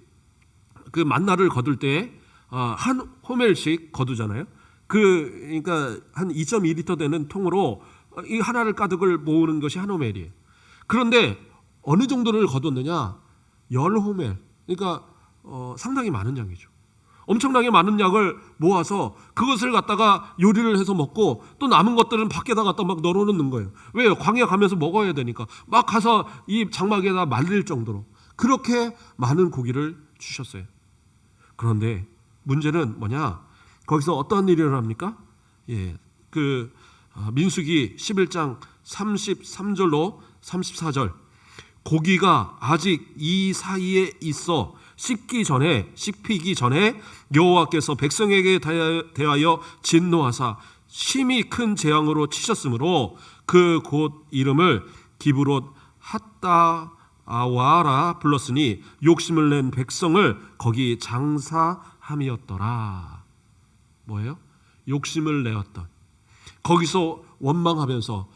그 만나를 거둘 때 한 호멜씩 거두잖아요. 그러니까 한 2.2리터 되는 통으로 이 하나를 가득을 모으는 것이 한 호멜이에요. 그런데 어느 정도를 거뒀느냐? 10호멜. 그러니까 상당히 많은 양이죠. 엄청나게 많은 양을 모아서 그것을 갖다가 요리를 해서 먹고 또 남은 것들은 밖에다 갖다 막 널어놓는 거예요. 왜요? 광야 가면서 먹어야 되니까. 막 가서 이 장막에다 말릴 정도로 그렇게 많은 고기를 주셨어요. 그런데 문제는 뭐냐? 거기서 어떤 일이 일어납니까? 민수기 11장 33절로 34절. 고기가 아직 이 사이에 있어 씹히기 전에 여호와께서 백성에게 대하여 진노하사 심히 큰 재앙으로 치셨으므로 그 곳 이름을 기브롯 핫다아와라 불렀으니 욕심을 낸 백성을 거기 장사함이었더라. 뭐예요? 욕심을 내었던. 거기서 원망하면서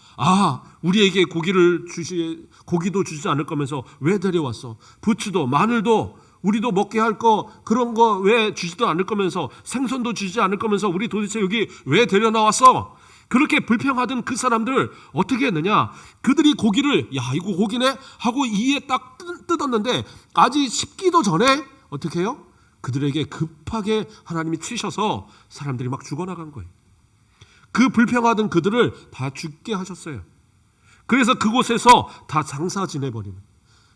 우리에게 고기도 주지 않을 거면서 왜 데려왔어? 부추도 마늘도 우리도 먹게 할 거 그런 거 왜 주지도 않을 거면서 생선도 주지 않을 거면서 우리 도대체 여기 왜 데려 나왔어? 그렇게 불평하던 그 사람들 어떻게 했느냐? 그들이 고기를 이거 고기네 하고 이에 딱 뜯었는데 아직 씹기도 전에 어떻게 해요? 그들에게 급하게 하나님이 치셔서 사람들이 막 죽어나간 거예요. 그 불평하던 그들을 다 죽게 하셨어요. 그래서 그곳에서 다 장사 지내버리는.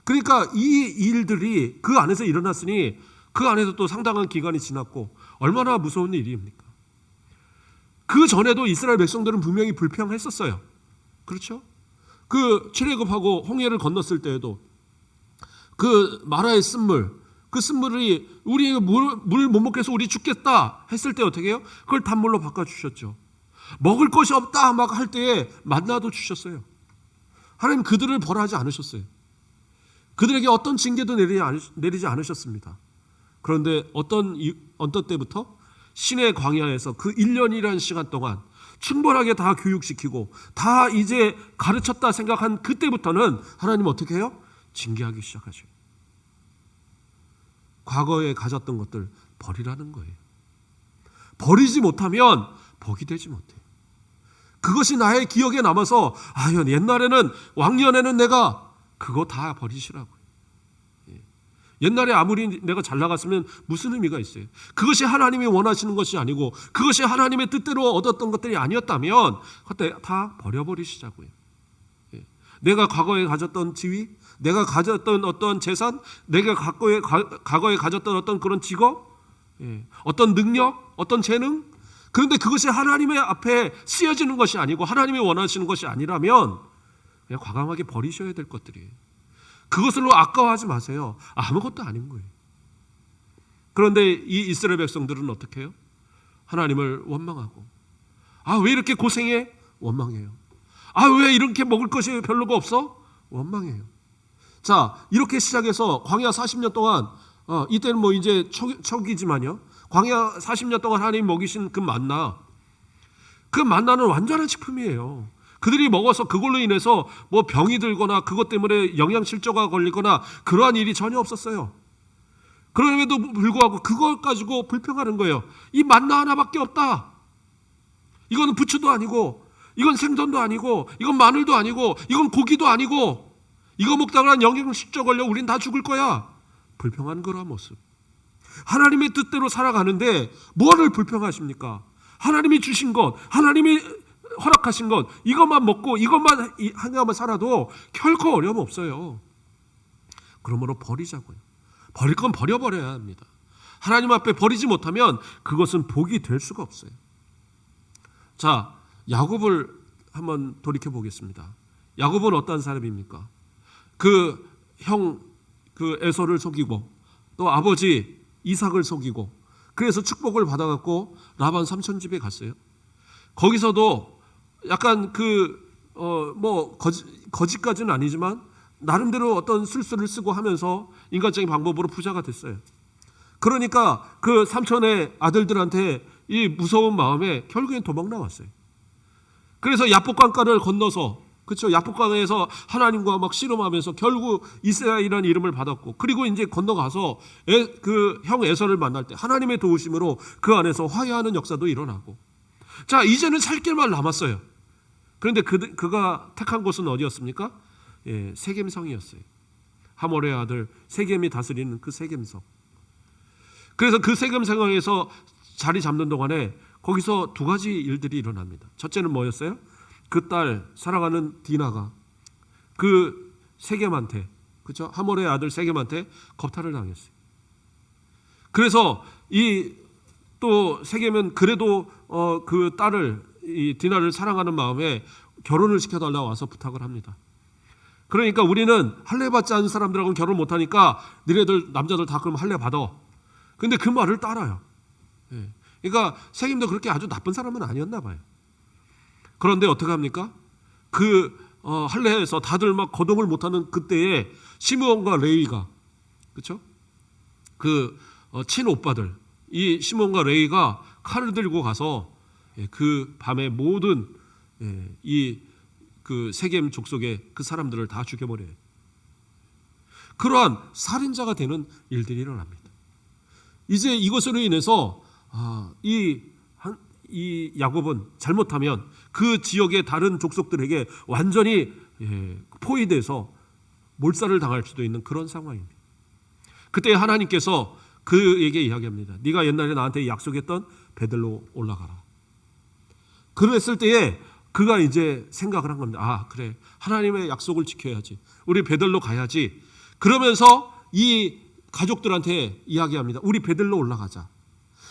그러니까 이 일들이 그 안에서 일어났으니 그 안에서 또 상당한 기간이 지났고 얼마나 무서운 일입니까? 그 전에도 이스라엘 백성들은 분명히 불평했었어요. 그렇죠? 그 출애굽하고 홍해를 건넜을 때에도 그 마라의 쓴물, 그 쓴물이 우리 물 못 먹게 해서 우리 죽겠다 했을 때 어떻게 해요? 그걸 단물로 바꿔주셨죠. 먹을 것이 없다 막 할 때에 만나도 주셨어요. 하나님 그들을 벌하지 않으셨어요. 그들에게 어떤 징계도 내리지 않으셨습니다. 그런데 어떤 때부터 신의 광야에서 그 1년이라는 시간 동안 충분하게 다 교육시키고 다 이제 가르쳤다 생각한 그때부터는 하나님 어떻게 해요? 징계하기 시작하죠. 과거에 가졌던 것들 버리라는 거예요. 버리지 못하면 복이 되지 못해요. 그것이 나의 기억에 남아서 옛날에는 왕년에는 내가 그거 다 버리시라고요. 옛날에 아무리 내가 잘 나갔으면 무슨 의미가 있어요? 그것이 하나님이 원하시는 것이 아니고 그것이 하나님의 뜻대로 얻었던 것들이 아니었다면 그때 다 버려버리시자고요. 내가 과거에 가졌던 지위, 내가 가졌던 어떤 재산, 내가 과거에 가졌던 어떤 그런 직업, 어떤 능력, 어떤 재능, 그런데 그것이 하나님의 앞에 쓰여지는 것이 아니고 하나님이 원하시는 것이 아니라면 그냥 과감하게 버리셔야 될 것들이에요. 그것으로 아까워하지 마세요. 아무것도 아닌 거예요. 그런데 이 이스라엘 백성들은 어떻게 해요? 하나님을 원망하고 왜 이렇게 고생해? 원망해요. 왜 이렇게 먹을 것이 별로가 없어? 원망해요. 자, 이렇게 시작해서 광야 40년 동안 이때는 뭐 이제 초기지만요. 광야 40년 동안 하나님 먹이신 그 만나는 완전한 식품이에요. 그들이 먹어서 그걸로 인해서 뭐 병이 들거나 그것 때문에 영양실조가 걸리거나 그러한 일이 전혀 없었어요. 그럼에도 불구하고 그걸 가지고 불평하는 거예요. 이 만나 하나밖에 없다. 이거는 부추도 아니고 이건 생선도 아니고 이건 마늘도 아니고 이건 고기도 아니고 이거 먹다가 영양실조 걸려 우린 다 죽을 거야. 불평하는 그런 모습. 하나님의 뜻대로 살아가는데 뭐를 불평하십니까? 하나님이 주신 것, 하나님이 허락하신 것, 이것만 먹고 이것만 하나만 살아도 결코 어려움 없어요. 그러므로 버리자고요. 버릴 건 버려버려야 합니다. 하나님 앞에 버리지 못하면 그것은 복이 될 수가 없어요. 자, 야곱을 한번 돌이켜 보겠습니다. 야곱은 어떤 사람입니까? 그 형 에서를 속이고 또 아버지 이삭을 속이고 그래서 축복을 받아갖고 라반 삼촌 집에 갔어요. 거기서도 약간 거짓까지는 아니지만 나름대로 어떤 술수를 쓰고 하면서 인간적인 방법으로 부자가 됐어요. 그러니까 그 삼촌의 아들들한테 이 무서운 마음에 결국엔 도망 나왔어요. 그래서 야복강가를 건너서 그렇죠. 야복강에서 하나님과 막 씨름하면서 결국 이스라엘이라는 이름을 받았고 그리고 이제 건너가서 그 형 에서를 만날 때 하나님의 도우심으로 그 안에서 화해하는 역사도 일어나고 자 이제는 살 길만 남았어요. 그런데 그가 택한 곳은 어디였습니까? 세겜성이었어요. 하몰의 아들 세겜이 다스리는 그 세겜성. 그래서 그 세겜 상황에서 자리 잡는 동안에 거기서 두 가지 일들이 일어납니다. 첫째는 뭐였어요? 그 딸 사랑하는 디나가 그 세겜한테, 그렇죠? 하몰의 아들 세겜한테 겁탈을 당했어요. 그래서 이 또 세겜은 그래도 그 딸을 이 디나를 사랑하는 마음에 결혼을 시켜달라고 와서 부탁을 합니다. 그러니까 우리는 할례 받지 않은 사람들하고는 결혼 못하니까 니네들 남자들 다 그럼 할례 받아. 근데 그 말을 따라요. 그러니까 세겜도 그렇게 아주 나쁜 사람은 아니었나 봐요. 그런데 어떻게 합니까? 그 할례에서 다들 막 거동을 못하는 그때에 시므온과 레위가, 그렇죠? 그 친오빠들 이 시몬과 레위가 칼을 들고 가서 그 밤에 모든 이 그 세겜 족속의 그 사람들을 다 죽여버려요. 그러한 살인자가 되는 일들이 일어납니다. 이제 이것으로 인해서 이 야곱은 잘못하면 그 지역의 다른 족속들에게 완전히 포위돼서 몰살을 당할 수도 있는 그런 상황입니다. 그때 하나님께서 그에게 이야기합니다. 네가 옛날에 나한테 약속했던 베들로 올라가라. 그랬을 때에 그가 이제 생각을 한 겁니다. 그래, 하나님의 약속을 지켜야지. 우리 베들로 가야지. 그러면서 이 가족들한테 이야기합니다. 우리 베들로 올라가자.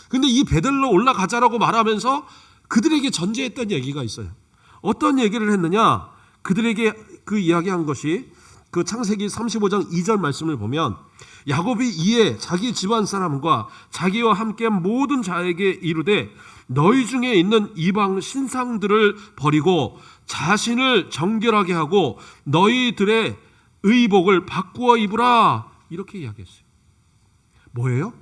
근데 이 베들로 올라가자라고 말하면서 그들에게 전제했던 얘기가 있어요. 어떤 얘기를 했느냐? 그들에게 그 이야기한 것이 그 창세기 35장 2절 말씀을 보면 야곱이 이에 자기 집안 사람과 자기와 함께 모든 자에게 이르되 너희 중에 있는 이방 신상들을 버리고 자신을 정결하게 하고 너희들의 의복을 바꾸어 입으라. 이렇게 이야기했어요. 뭐예요?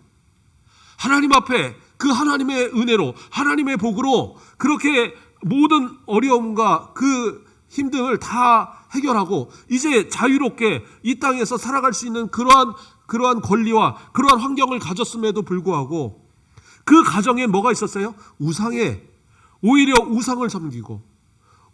하나님 앞에 그 하나님의 은혜로 하나님의 복으로 그렇게 모든 어려움과 그 힘듦을 다 해결하고 이제 자유롭게 이 땅에서 살아갈 수 있는 그러한 권리와 그러한 환경을 가졌음에도 불구하고 그 가정에 뭐가 있었어요? 오히려 우상을 섬기고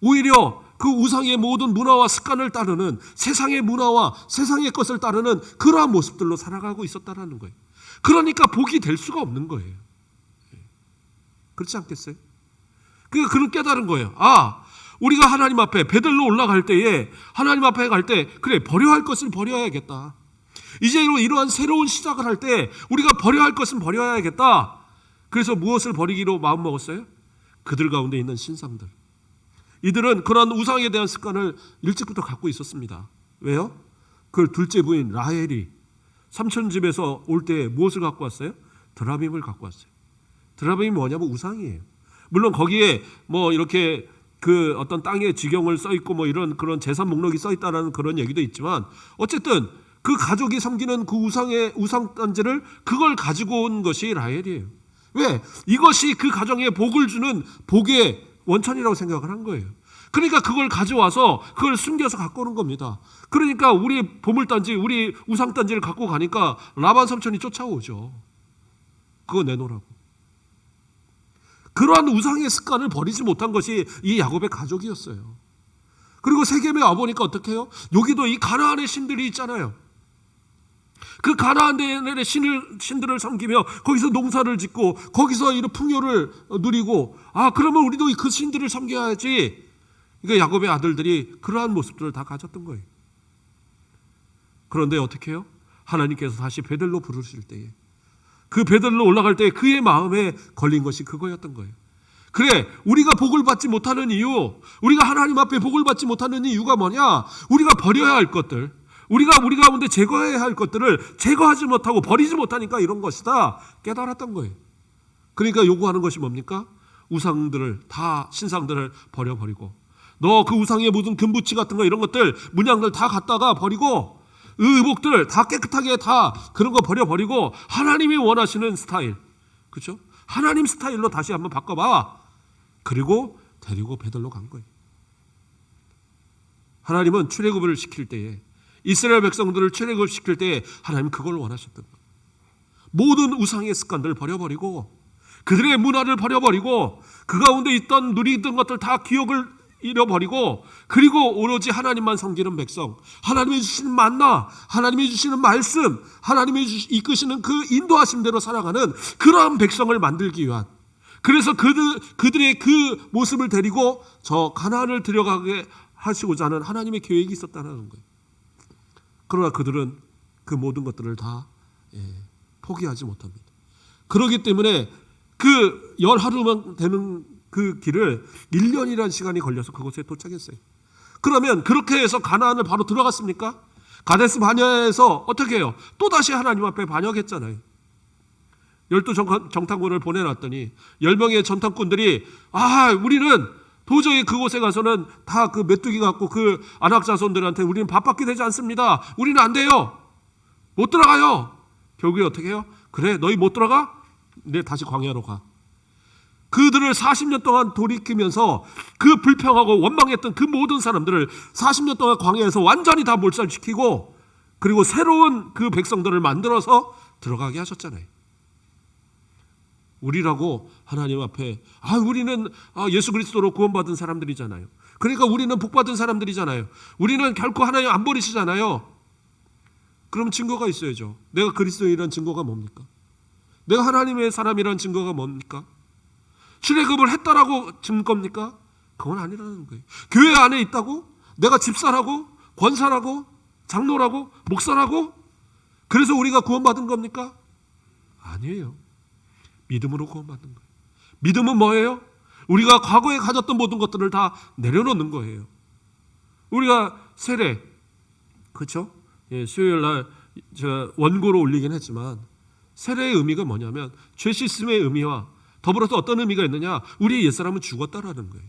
오히려 그 우상의 모든 문화와 습관을 따르는 세상의 문화와 세상의 것을 따르는 그러한 모습들로 살아가고 있었다는 거예요. 그러니까 복이 될 수가 없는 거예요. 그렇지 않겠어요? 그런 깨달은 거예요. 우리가 하나님 앞에 베들로 올라갈 때에 하나님 앞에 갈 때 그래, 버려야 할 것을 버려야겠다. 이제로 이러한 새로운 시작을 할 때 우리가 버려야 할 것은 버려야겠다. 그래서 무엇을 버리기로 마음먹었어요? 그들 가운데 있는 신상들. 이들은 그런 우상에 대한 습관을 일찍부터 갖고 있었습니다. 왜요? 그 둘째 부인 라헬이 삼촌 집에서 올 때 무엇을 갖고 왔어요? 드라빔을 갖고 왔어요. 드라빔이 뭐냐면 우상이에요. 물론 거기에 뭐 이렇게 그 어떤 땅의 지경을 써 있고 뭐 이런 그런 재산 목록이 써 있다라는 그런 얘기도 있지만 어쨌든 그 가족이 섬기는 그 우상 단지를 그걸 가지고 온 것이 라헬이에요. 왜? 이것이 그 가정에 복을 주는 복의 원천이라고 생각을 한 거예요. 그러니까 그걸 가져와서 그걸 숨겨서 갖고 오는 겁니다. 그러니까 우리 보물단지, 우리 우상단지를 갖고 가니까 라반 삼촌이 쫓아오죠. 그거 내놓으라고. 그러한 우상의 습관을 버리지 못한 것이 이 야곱의 가족이었어요. 그리고 세겜에 와보니까 어떻게 해요? 여기도 이 가나안의 신들이 있잖아요. 그 가나안의 신들을 섬기며 거기서 농사를 짓고 거기서 이런 풍요를 누리고 그러면 우리도 그 신들을 섬겨야지. 그러니까 야곱의 아들들이 그러한 모습들을 다 가졌던 거예요. 그런데 어떻게 해요? 하나님께서 다시 베들로 부르실 때에 그 베들로 올라갈 때 그의 마음에 걸린 것이 그거였던 거예요. 그래, 우리가 복을 받지 못하는 이유, 우리가 하나님 앞에 복을 받지 못하는 이유가 뭐냐? 우리가 버려야 할 것들, 우리 가운데 제거해야 할 것들을 제거하지 못하고 버리지 못하니까 이런 것이다 깨달았던 거예요. 그러니까 요구하는 것이 뭡니까? 우상들을 다, 신상들을 버려버리고 너 그 우상의 모든 금부치 같은 거 이런 것들 문양들 다 갖다가 버리고 의복들 다 깨끗하게 다 그런 거 버려버리고 하나님이 원하시는 스타일, 그렇죠? 하나님 스타일로 다시 한번 바꿔봐. 그리고 데리고 베들로 간 거예요. 하나님은 출애굽을 시킬 때에 이스라엘 백성들을 출애굽시킬 때에 하나님 그걸 원하셨던 거예요. 모든 우상의 습관들을 버려버리고 그들의 문화를 버려버리고 그 가운데 있던 누리던 것들 다 기억을 잃어버리고 그리고 오로지 하나님만 섬기는 백성, 하나님이 주시는 만나, 하나님이 주시는 말씀, 하나님이 이끄시는 그 인도하심대로 살아가는 그러한 백성을 만들기 위한, 그래서 그들의 그 모습을 데리고 저 가나안을 들어가게 하시고자 하는 하나님의 계획이 있었다는 거예요. 그러나 그들은 그 모든 것들을 다 포기하지 못합니다. 그렇기 때문에 그 10하루만 되는 그 길을 1년이라는 시간이 걸려서 그곳에 도착했어요. 그러면 그렇게 해서 가나안을 바로 들어갔습니까? 가데스 바네아에서 어떻게 해요? 또다시 하나님 앞에 반역했잖아요. 12 정탐꾼을 보내놨더니 10명의 정탐꾼들이 우리는 도저히 그곳에 가서는 다 그 메뚜기 같고 그 아낙 자손들한테 우리는 밥받게 되지 않습니다. 우리는 안 돼요. 못 들어가요. 결국에 어떻게 해요? 그래, 너희 못 들어가? 네, 다시 광야로 가. 그들을 40년 동안 돌이키면서 그 불평하고 원망했던 그 모든 사람들을 40년 동안 광야에서 완전히 다 몰살시키고 그리고 새로운 그 백성들을 만들어서 들어가게 하셨잖아요. 우리라고 하나님 앞에 우리는 예수 그리스도로 구원받은 사람들이잖아요. 그러니까 우리는 복받은 사람들이잖아요. 우리는 결코 하나님 안 버리시잖아요. 그럼 증거가 있어야죠. 내가 그리스도인이라는 증거가 뭡니까? 내가 하나님의 사람이라는 증거가 뭡니까? 출애굽을 했다라고 증거입니까? 그건 아니라는 거예요. 교회 안에 있다고? 내가 집사라고? 권사라고? 장로라고? 목사라고? 그래서 우리가 구원받은 겁니까? 아니에요. 믿음으로 구원받는 거예요. 믿음은 뭐예요? 우리가 과거에 가졌던 모든 것들을 다 내려놓는 거예요. 우리가 세례, 그렇죠? 수요일 날 제가 원고로 올리긴 했지만 세례의 의미가 뭐냐면 죄 씻음의 의미와 더불어서 어떤 의미가 있느냐? 우리의 옛사람은 죽었다라는 거예요.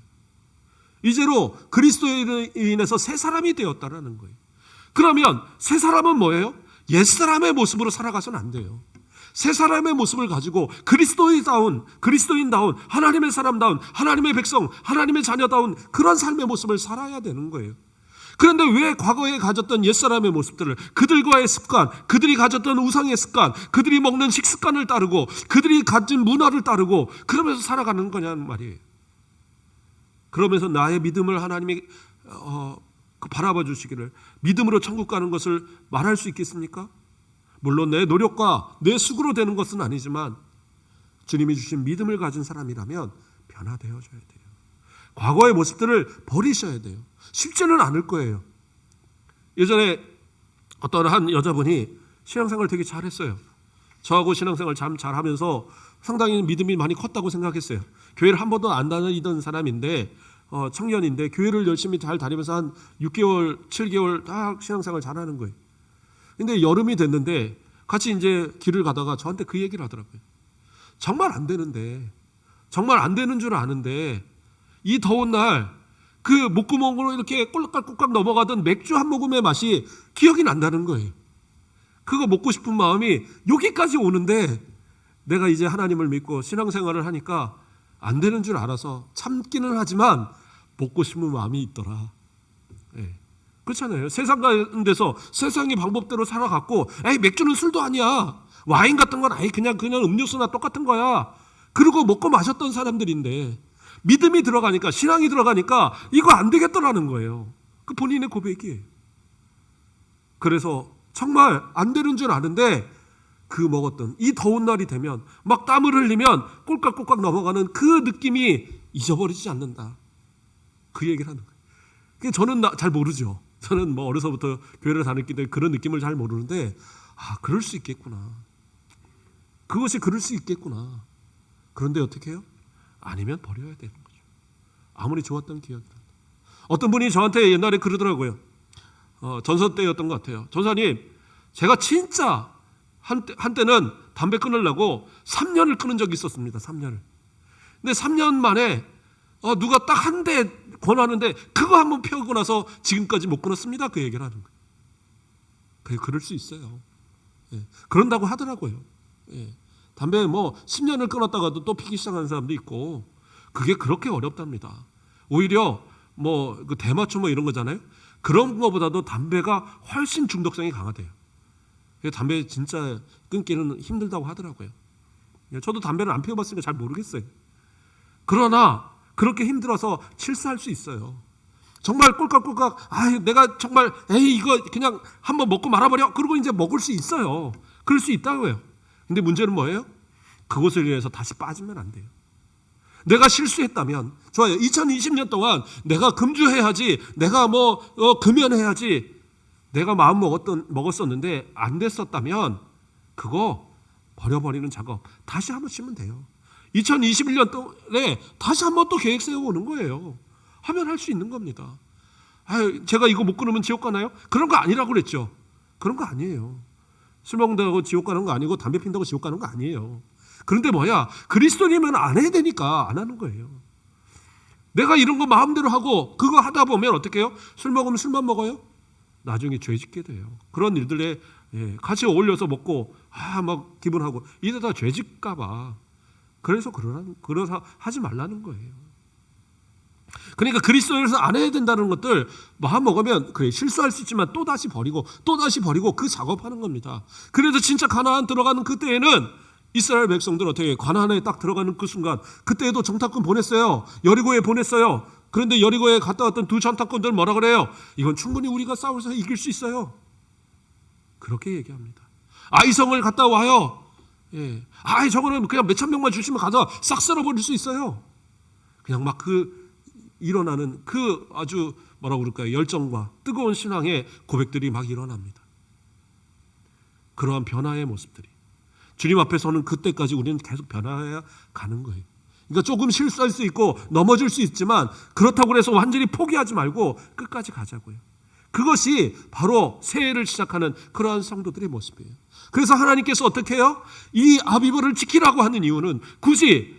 이제로 그리스도에 인해서 새 사람이 되었다라는 거예요. 그러면 새 사람은 뭐예요? 옛사람의 모습으로 살아가서는 안 돼요. 새 사람의 모습을 가지고 그리스도인다운 하나님의 사람다운 하나님의 백성, 하나님의 자녀다운 그런 삶의 모습을 살아야 되는 거예요. 그런데 왜 과거에 가졌던 옛사람의 모습들을, 그들과의 습관, 그들이 가졌던 우상의 습관, 그들이 먹는 식습관을 따르고 그들이 가진 문화를 따르고 그러면서 살아가는 거냐는 말이에요. 그러면서 나의 믿음을 하나님이 바라봐 주시기를 믿음으로 천국 가는 것을 말할 수 있겠습니까? 물론 내 노력과 내 수고로 되는 것은 아니지만 주님이 주신 믿음을 가진 사람이라면 변화되어져야 돼요. 과거의 모습들을 버리셔야 돼요. 쉽지는 않을 거예요. 예전에 어떤 한 여자분이 신앙생활을 되게 잘했어요. 저하고 신앙생활 참 잘하면서 상당히 믿음이 많이 컸다고 생각했어요. 교회를 한 번도 안 다니던 사람인데 청년인데 교회를 열심히 잘 다니면서 한 6개월, 7개월 딱 신앙생활 잘하는 거예요. 근데 여름이 됐는데 같이 이제 길을 가다가 저한테 그 얘기를 하더라고요. 정말 안 되는데, 정말 안 되는 줄 아는데 이 더운 날 그 목구멍으로 이렇게 꼴깍꼴깍 넘어가던 맥주 한 모금의 맛이 기억이 난다는 거예요. 그거 먹고 싶은 마음이 여기까지 오는데 내가 이제 하나님을 믿고 신앙생활을 하니까 안 되는 줄 알아서 참기는 하지만 먹고 싶은 마음이 있더라. 그렇잖아요. 세상 가운데서 세상의 방법대로 살아갔고 맥주는 술도 아니야. 와인 같은 건 그냥 음료수나 똑같은 거야. 그러고 먹고 마셨던 사람들인데 믿음이 들어가니까, 신앙이 들어가니까 이거 안 되겠더라는 거예요. 그 본인의 고백이에요. 그래서 정말 안 되는 줄 아는데 그 먹었던 이 더운 날이 되면 막 땀을 흘리면 꼴깍꼴깍 넘어가는 그 느낌이 잊어버리지 않는다. 그 얘기를 하는 거예요. 저는 잘 모르죠. 저는 뭐 어려서부터 교회를 다녔기 때문에 그런 느낌을 잘 모르는데 그럴 수 있겠구나. 그것이 그럴 수 있겠구나. 그런데 어떻게 해요? 아니면 버려야 되는 거죠. 아무리 좋았던 기억이라도. 어떤 분이 저한테 옛날에 그러더라고요. 전선 때였던 것 같아요. 전사님, 제가 진짜 한때는 담배 끊으려고 3년을 끊은 적이 있었습니다. 3년을. 근데 3년 만에 누가 딱 한 대 권하는데 그거 한번 펴고 나서 지금까지 못 끊었습니다. 그 얘기를 하는 거예요. 그럴 수 있어요. 그런다고 하더라고요. 담배 10년을 끊었다가도 또 피기 시작하는 사람도 있고 그게 그렇게 어렵답니다. 오히려 그 대마초 이런 거잖아요. 그런 거보다도 담배가 훨씬 중독성이 강하대요. 담배 진짜 끊기는 힘들다고 하더라고요. 저도 담배를 안 피워봤으니까 잘 모르겠어요. 그러나 그렇게 힘들어서 실수할 수 있어요. 정말 꼴깍꼴깍 내가 정말 이거 그냥 한번 먹고 말아버려. 그러고 이제 먹을 수 있어요. 그럴 수 있다고요. 근데 문제는 뭐예요? 그것을 위해서 다시 빠지면 안 돼요. 내가 실수했다면 좋아요. 2020년 동안 내가 금주해야지, 내가 금연해야지, 내가 마음 먹었었는데 안 됐었다면 그거 버려버리는 작업 다시 한번 치면 돼요. 2021년 동안에 다시 한번 또 계획 세워보는 거예요. 하면 할 수 있는 겁니다. 제가 이거 못 끊으면 지옥 가나요? 그런 거 아니라고 그랬죠. 그런 거 아니에요. 술 먹는다고 지옥 가는 거 아니고 담배 핀다고 지옥 가는 거 아니에요. 그런데 그리스도인이면 안 해야 되니까 안 하는 거예요. 내가 이런 거 마음대로 하고 그거 하다 보면 어떻게 해요? 술 먹으면 술만 먹어요? 나중에 죄 짓게 돼요. 그런 일들에 같이 어울려서 먹고 막 기분하고 이러다 죄 짓까 봐. 그래서 그러서 하지 말라는 거예요. 그러니까 그리스도인에서 안 해야 된다는 것들 마음 먹으면 그래 실수할 수 있지만 또다시 버리고 그 작업하는 겁니다. 그래서 진짜 가나안 들어가는 그때에는 이스라엘 백성들 어떻게 가나안에 딱 들어가는 그 순간 그때에도 정탐꾼 보냈어요. 여리고에 보냈어요. 그런데 여리고에 갔다 왔던 두 정탐꾼들 뭐라 그래요? 이건 충분히 우리가 싸워서 이길 수 있어요. 그렇게 얘기합니다. 아이성을 갔다 와요. 저거는 그냥 몇천 명만 주시면 가서 싹 쓸어버릴 수 있어요. 그냥 막 일어나는 아주 뭐라고 그럴까요? 열정과 뜨거운 신앙의 고백들이 막 일어납니다. 그러한 변화의 모습들이 주님 앞에 서는 그때까지 우리는 계속 변화해야 가는 거예요. 그러니까 조금 실수할 수 있고 넘어질 수 있지만 그렇다고 해서 완전히 포기하지 말고 끝까지 가자고요. 그것이 바로 새해를 시작하는 그러한 성도들의 모습이에요. 그래서 하나님께서 어떻게 해요? 이 아비벌을 지키라고 하는 이유는 굳이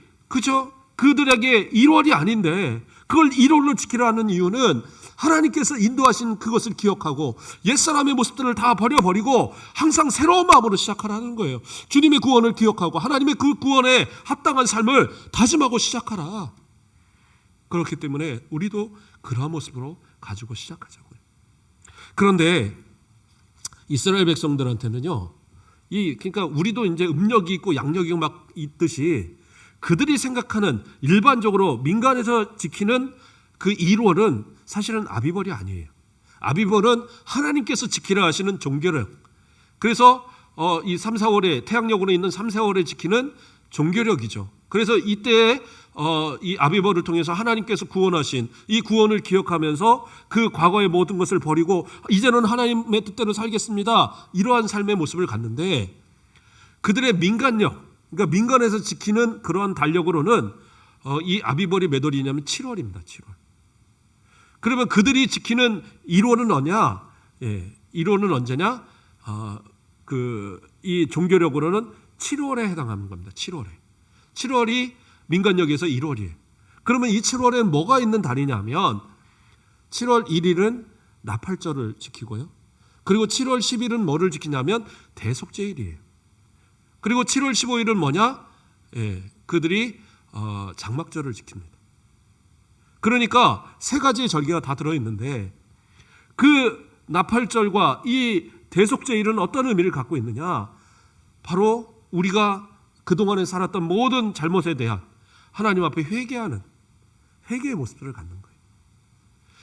그들에게 1월이 아닌데 그걸 1월로 지키라는 이유는 하나님께서 인도하신 그것을 기억하고 옛사람의 모습들을 다 버려버리고 항상 새로운 마음으로 시작하라는 거예요. 주님의 구원을 기억하고 하나님의 그 구원에 합당한 삶을 다짐하고 시작하라. 그렇기 때문에 우리도 그러한 모습으로 가지고 시작하자고요. 그런데 이스라엘 백성들한테는요, 그러니까 우리도 이제 음력이 있고 양력이 막 있듯이 그들이 생각하는 일반적으로 민간에서 지키는 그 1월은 사실은 아비벌이 아니에요. 아비벌은 하나님께서 지키라 하시는 종교력. 그래서 이 3, 4월에 태양력으로 있는 3, 4월에 지키는 종교력이죠. 그래서 이때에 이 아비벌을 통해서 하나님께서 구원하신 이 구원을 기억하면서 그 과거의 모든 것을 버리고 이제는 하나님의 뜻대로 살겠습니다. 이러한 삶의 모습을 갖는데 그들의 민간력, 그러니까 민간에서 지키는 그러한 달력으로는 이 아비벌이 몇 월이냐면 7월입니다. 7월. 그러면 그들이 지키는 1월은 뭐냐? 1월은 언제냐? 이 종교력으로는 7월에 해당하는 겁니다. 7월에. 7월이 민간력에서 1월이에요. 그러면 이 7월에 뭐가 있는 달이냐면 7월 1일은 나팔절을 지키고요. 그리고 7월 10일은 뭐를 지키냐면 대속죄일이에요. 그리고 7월 15일은 뭐냐? 그들이 장막절을 지킵니다. 그러니까 세 가지의 절기가 다 들어있는데 그 나팔절과 이 대속죄일은 어떤 의미를 갖고 있느냐? 바로 우리가 그동안에 살았던 모든 잘못에 대한 하나님 앞에 회개하는 회개의 모습들을 갖는 거예요.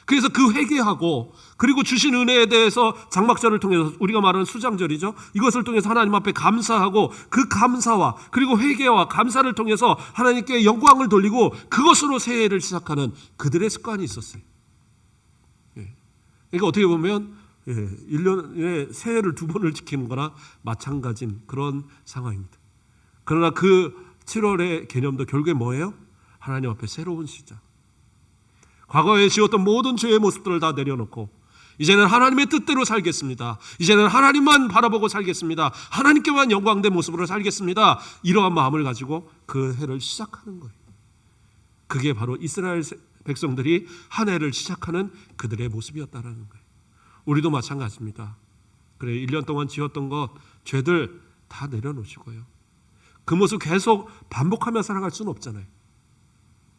그래서 그 회개하고 그리고 주신 은혜에 대해서 장막절을 통해서 우리가 말하는 수장절이죠. 이것을 통해서 하나님 앞에 감사하고 그 감사와 그리고 회개와 감사를 통해서 하나님께 영광을 돌리고 그것으로 새해를 시작하는 그들의 습관이 있었어요. 그러니까 어떻게 보면 1년에 새해를 2번을 지키는 거나 마찬가지인 그런 상황입니다. 그러나 그 7월의 개념도 결국에 뭐예요? 하나님 앞에 새로운 시작. 과거에 지었던 모든 죄의 모습들을 다 내려놓고 이제는 하나님의 뜻대로 살겠습니다. 이제는 하나님만 바라보고 살겠습니다. 하나님께만 영광된 모습으로 살겠습니다. 이러한 마음을 가지고 그 해를 시작하는 거예요. 그게 바로 이스라엘 백성들이 한 해를 시작하는 그들의 모습이었다는 거예요. 우리도 마찬가지입니다. 그래 1년 동안 지었던 것 죄들 다 내려놓으시고요. 그 모습 계속 반복하며 살아갈 수는 없잖아요.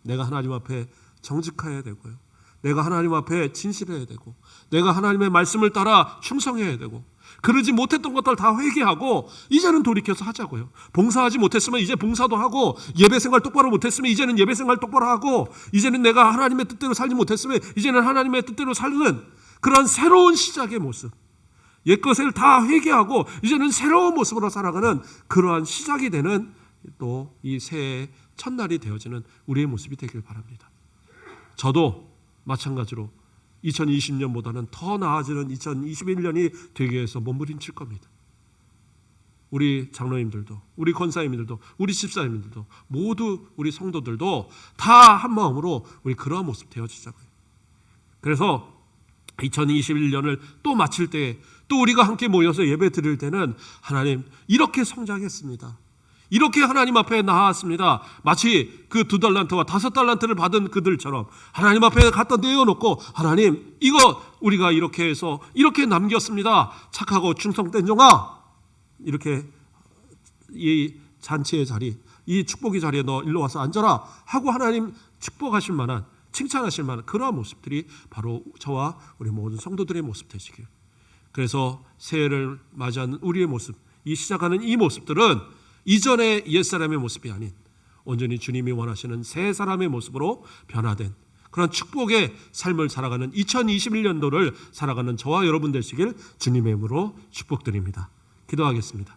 내가 하나님 앞에 정직해야 되고요. 내가 하나님 앞에 진실해야 되고 내가 하나님의 말씀을 따라 충성해야 되고 그러지 못했던 것들 다 회개하고 이제는 돌이켜서 하자고요. 봉사하지 못했으면 이제 봉사도 하고, 예배 생활 똑바로 못했으면 이제는 예배 생활 똑바로 하고, 이제는 내가 하나님의 뜻대로 살지 못했으면 이제는 하나님의 뜻대로 살는 그런 새로운 시작의 모습, 옛것을 다 회개하고 이제는 새로운 모습으로 살아가는 그러한 시작이 되는 또 이 새해 첫날이 되어지는 우리의 모습이 되길 바랍니다. 저도 마찬가지로 2020년보다는 더 나아지는 2021년이 되기 위해서 몸부림칠 겁니다. 우리 장로님들도, 우리 권사님들도, 우리 집사님들도, 모두 우리 성도들도 다 한 마음으로 우리 그러한 모습 되어지자고요. 그래서 2021년을 또 마칠 때, 또 우리가 함께 모여서 예배 드릴 때는 하나님 이렇게 성장했습니다, 이렇게 하나님 앞에 나았습니다, 마치 그 2달란트와 5달란트를 받은 그들처럼 하나님 앞에 갖다 내어놓고, 하나님 이거 우리가 이렇게 해서 이렇게 남겼습니다, 착하고 충성된 종아, 이렇게 이 잔치의 자리, 이 축복의 자리에 너 일로 와서 앉아라 하고 하나님 축복하실 만한, 칭찬하실 만한 그러한 모습들이 바로 저와 우리 모든 성도들의 모습 되시길. 그래서 새해를 맞이하는 우리의 모습, 이 시작하는 이 모습들은 이전의 옛사람의 모습이 아닌 온전히 주님이 원하시는 새 사람의 모습으로 변화된 그런 축복의 삶을 살아가는 2021년도를 살아가는 저와 여러분 되시길 주님의 이름으로 축복드립니다. 기도하겠습니다.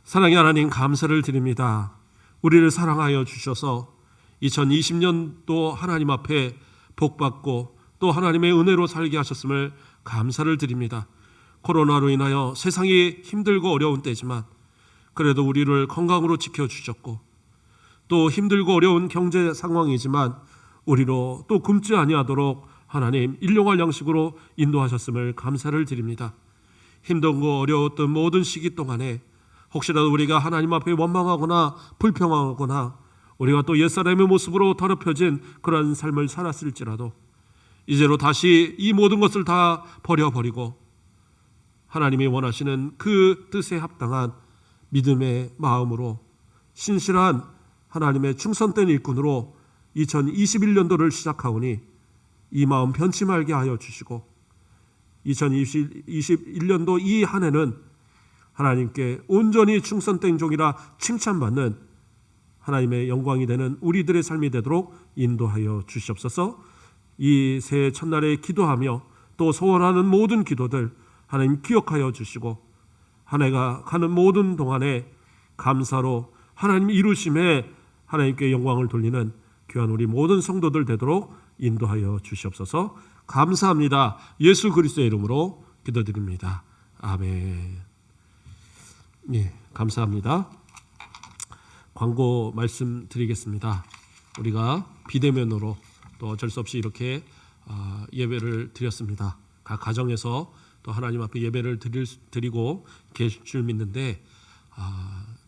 사랑의 하나님, 감사를 드립니다. 우리를 사랑하여 주셔서 2020년도 하나님 앞에 복받고 또 하나님의 은혜로 살게 하셨음을 감사를 드립니다. 코로나로 인하여 세상이 힘들고 어려운 때지만 그래도 우리를 건강으로 지켜주셨고, 또 힘들고 어려운 경제 상황이지만 우리로 또 굶지 아니하도록 하나님 일용할 양식으로 인도하셨음을 감사를 드립니다. 힘들고 어려웠던 모든 시기 동안에 혹시라도 우리가 하나님 앞에 원망하거나 불평하거나 우리가 또 옛사람의 모습으로 더럽혀진 그런 삶을 살았을지라도 이제로 다시 이 모든 것을 다 버려버리고 하나님이 원하시는 그 뜻에 합당한 믿음의 마음으로 신실한 하나님의 충성된 일꾼으로 2021년도를 시작하오니 이 마음 변치 말게 하여 주시고 2021년도 이 한 해는 하나님께 온전히 충성된 종이라 칭찬받는 하나님의 영광이 되는 우리들의 삶이 되도록 인도하여 주시옵소서. 이 새해 첫날에 기도하며 또 소원하는 모든 기도들 하나님 기억하여 주시고 한 해가 가는 모든 동안에 감사로 하나님 이루심에 하나님께 영광을 돌리는 귀한 우리 모든 성도들 되도록 인도하여 주시옵소서. 감사합니다. 예수 그리스도의 이름으로 기도드립니다. 아멘. 예, 감사합니다. 광고 말씀드리겠습니다. 우리가 비대면으로 또 어쩔 수 없이 이렇게 예배를 드렸습니다. 각 가정에서 또 하나님 앞에 예배를 드리고 계실 줄 믿는데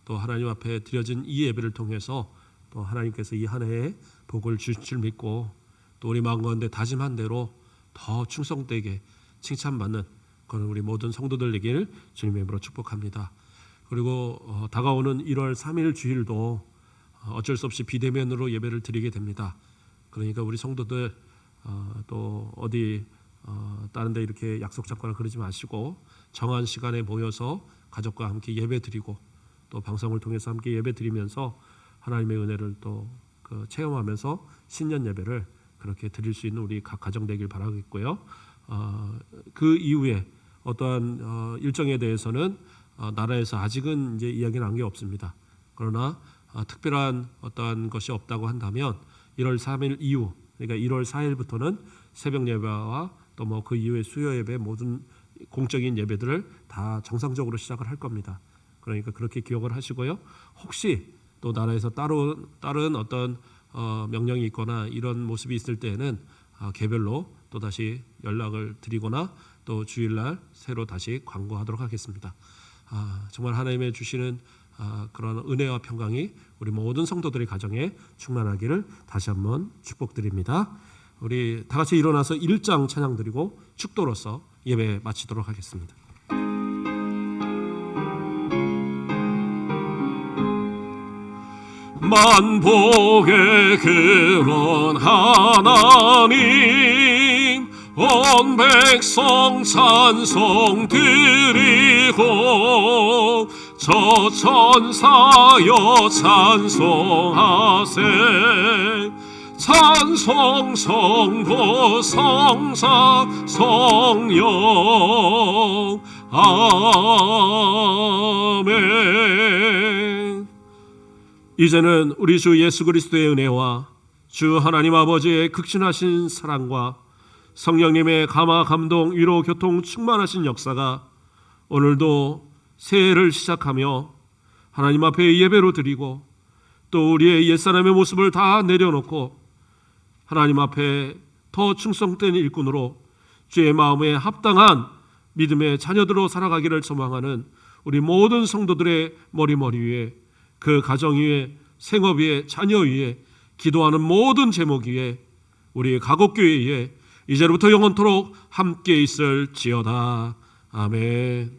또 하나님 앞에 드려진 이 예배를 통해서 또 하나님께서 이 한 해에 복을 주실 줄 믿고 또 우리 마음 가운데 다짐한 대로 더 충성되게 칭찬받는 그런 우리 모든 성도들 되길 주님의 이름으로 축복합니다. 그리고 다가오는 1월 3일 주일도 어쩔 수 없이 비대면으로 예배를 드리게 됩니다. 그러니까 우리 성도들 또 어디 다른 데 이렇게 약속 잡거나 그러지 마시고 정한 시간에 모여서 가족과 함께 예배 드리고 또 방송을 통해서 함께 예배 드리면서 하나님의 은혜를 또 체험하면서 신년 예배를 그렇게 드릴 수 있는 우리 각 가정 되길 바라겠고요. 그 이후에 어떠한 일정에 대해서는 나라에서 아직은 이제 이야기 난 게 없습니다. 그러나 특별한 어떠한 것이 없다고 한다면 1월 3일 이후, 그러니까 1월 4일부터는 새벽 예배와 또 뭐 그 이후에 수요 예배 모든 공적인 예배들을 다 정상적으로 시작을 할 겁니다. 그러니까 그렇게 기억을 하시고요. 혹시 또 나라에서 다른 어떤 명령이 있거나 이런 모습이 있을 때에는 개별로 또 다시 연락을 드리거나 또 주일날 새로 다시 광고하도록 하겠습니다. 정말 하나님의 주시는 그런 은혜와 평강이 우리 모든 성도들의 가정에 충만하기를 다시 한번 축복드립니다. 우리 다 같이 일어나서 1장 찬양 드리고 축도로서 예배 마치도록 하겠습니다. 만복의 근원 하나님 온 백성 찬송 드리고 저 천사여 찬송하세. 찬송 성부 성사 성령 아멘. 이제는 우리 주 예수 그리스도의 은혜와 주 하나님 아버지의 극진하신 사랑과 성령님의 감화 감동 위로 교통 충만하신 역사가 오늘도 새해를 시작하며 하나님 앞에 예배로 드리고 또 우리의 옛사람의 모습을 다 내려놓고 하나님 앞에 더 충성된 일꾼으로 주의 마음에 합당한 믿음의 자녀들로 살아가기를 소망하는 우리 모든 성도들의 머리 위에, 그 가정 위에, 생업 위에, 자녀 위에, 기도하는 모든 제목 위에, 우리 가곡교회에 이제부터 영원토록 함께 있을지어다. 아멘.